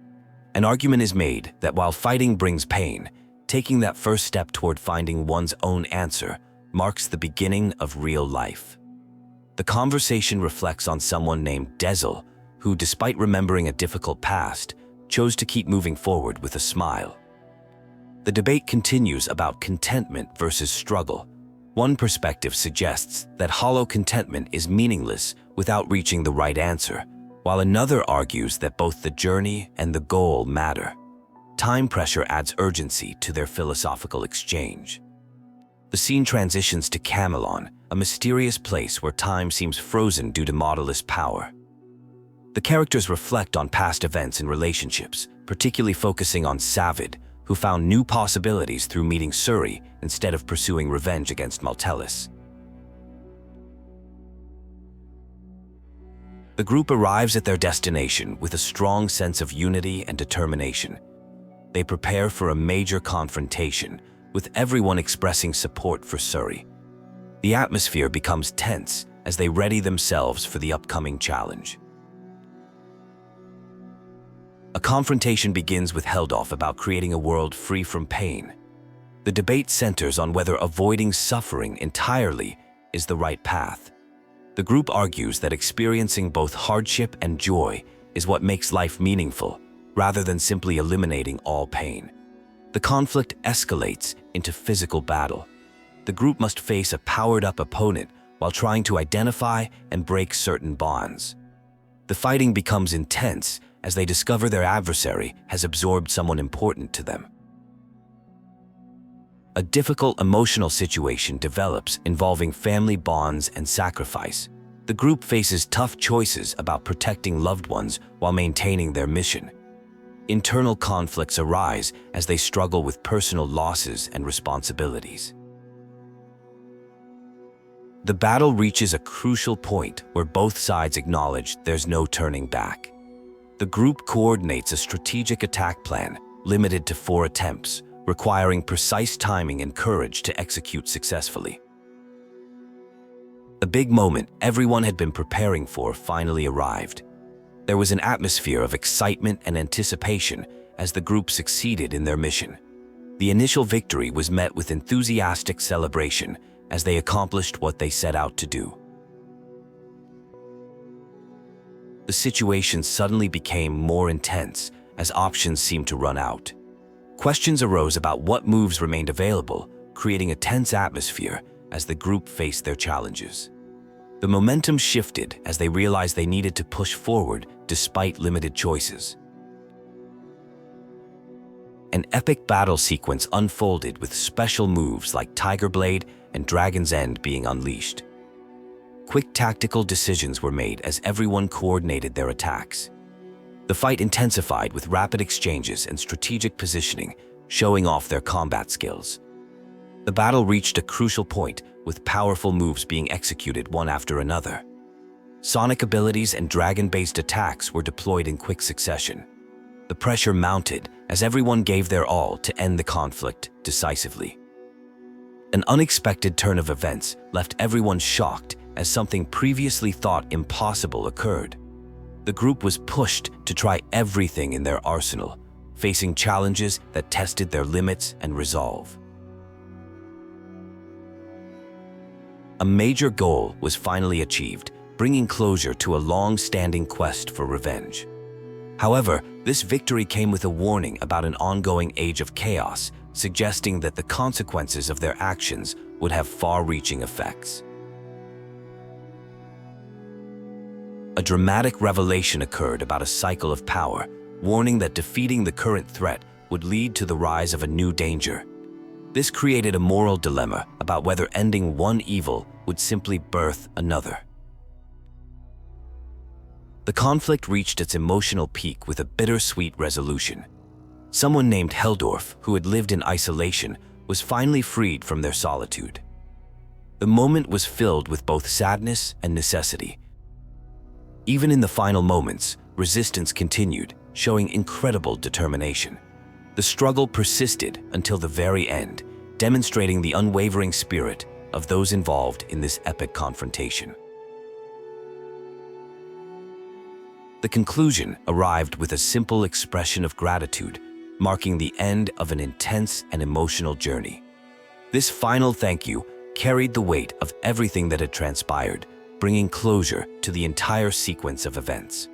An argument is made that while fighting brings pain, taking that first step toward finding one's own answer marks the beginning of real life. The conversation reflects on someone named Dezel, who, despite remembering a difficult past, chose to keep moving forward with a smile. The debate continues about contentment versus struggle. One perspective suggests that hollow contentment is meaningless without reaching the right answer, while another argues that both the journey and the goal matter. Time pressure adds urgency to their philosophical exchange. The scene transitions to Camelon, a mysterious place where time seems frozen due to modelless power. The characters reflect on past events and relationships, particularly focusing on Zaveid, who found new possibilities through meeting Sorey instead of pursuing revenge against Maltran. The group arrives at their destination with a strong sense of unity and determination. They prepare for a major confrontation, with everyone expressing support for Sorey. The atmosphere becomes tense as they ready themselves for the upcoming challenge. A confrontation begins with Heldorf about creating a world free from pain. The debate centers on whether avoiding suffering entirely is the right path. The group argues that experiencing both hardship and joy is what makes life meaningful, rather than simply eliminating all pain. The conflict escalates into physical battle. The group must face a powered-up opponent while trying to identify and break certain bonds. The fighting becomes intense as they discover their adversary has absorbed someone important to them. A difficult emotional situation develops involving family bonds and sacrifice. The group faces tough choices about protecting loved ones while maintaining their mission. Internal conflicts arise as they struggle with personal losses and responsibilities. The battle reaches a crucial point where both sides acknowledge there's no turning back. The group coordinates a strategic attack plan, limited to 4 attempts, requiring precise timing and courage to execute successfully. The big moment everyone had been preparing for finally arrived. There was an atmosphere of excitement and anticipation as the group succeeded in their mission. The initial victory was met with enthusiastic celebration as they accomplished what they set out to do. The situation suddenly became more intense as options seemed to run out. Questions arose about what moves remained available, creating a tense atmosphere as the group faced their challenges. The momentum shifted as they realized they needed to push forward despite limited choices. An epic battle sequence unfolded with special moves like Tiger Blade and Dragon's End being unleashed. Quick tactical decisions were made as everyone coordinated their attacks. The fight intensified with rapid exchanges and strategic positioning, showing off their combat skills. The battle reached a crucial point, with powerful moves being executed one after another. Sonic abilities and dragon-based attacks were deployed in quick succession. The pressure mounted as everyone gave their all to end the conflict decisively. An unexpected turn of events left everyone shocked as something previously thought impossible occurred. The group was pushed to try everything in their arsenal, facing challenges that tested their limits and resolve. A major goal was finally achieved, bringing closure to a long-standing quest for revenge. However, this victory came with a warning about an ongoing age of chaos, suggesting that the consequences of their actions would have far-reaching effects. A dramatic revelation occurred about a cycle of power, warning that defeating the current threat would lead to the rise of a new danger. This created a moral dilemma about whether ending one evil would simply birth another. The conflict reached its emotional peak with a bittersweet resolution. Someone named Heldorf, who had lived in isolation, was finally freed from their solitude. The moment was filled with both sadness and necessity. Even in the final moments, resistance continued, showing incredible determination. The struggle persisted until the very end, demonstrating the unwavering spirit of those involved in this epic confrontation. The conclusion arrived with a simple expression of gratitude, marking the end of an intense and emotional journey. This final thank you carried the weight of everything that had transpired, bringing closure to the entire sequence of events.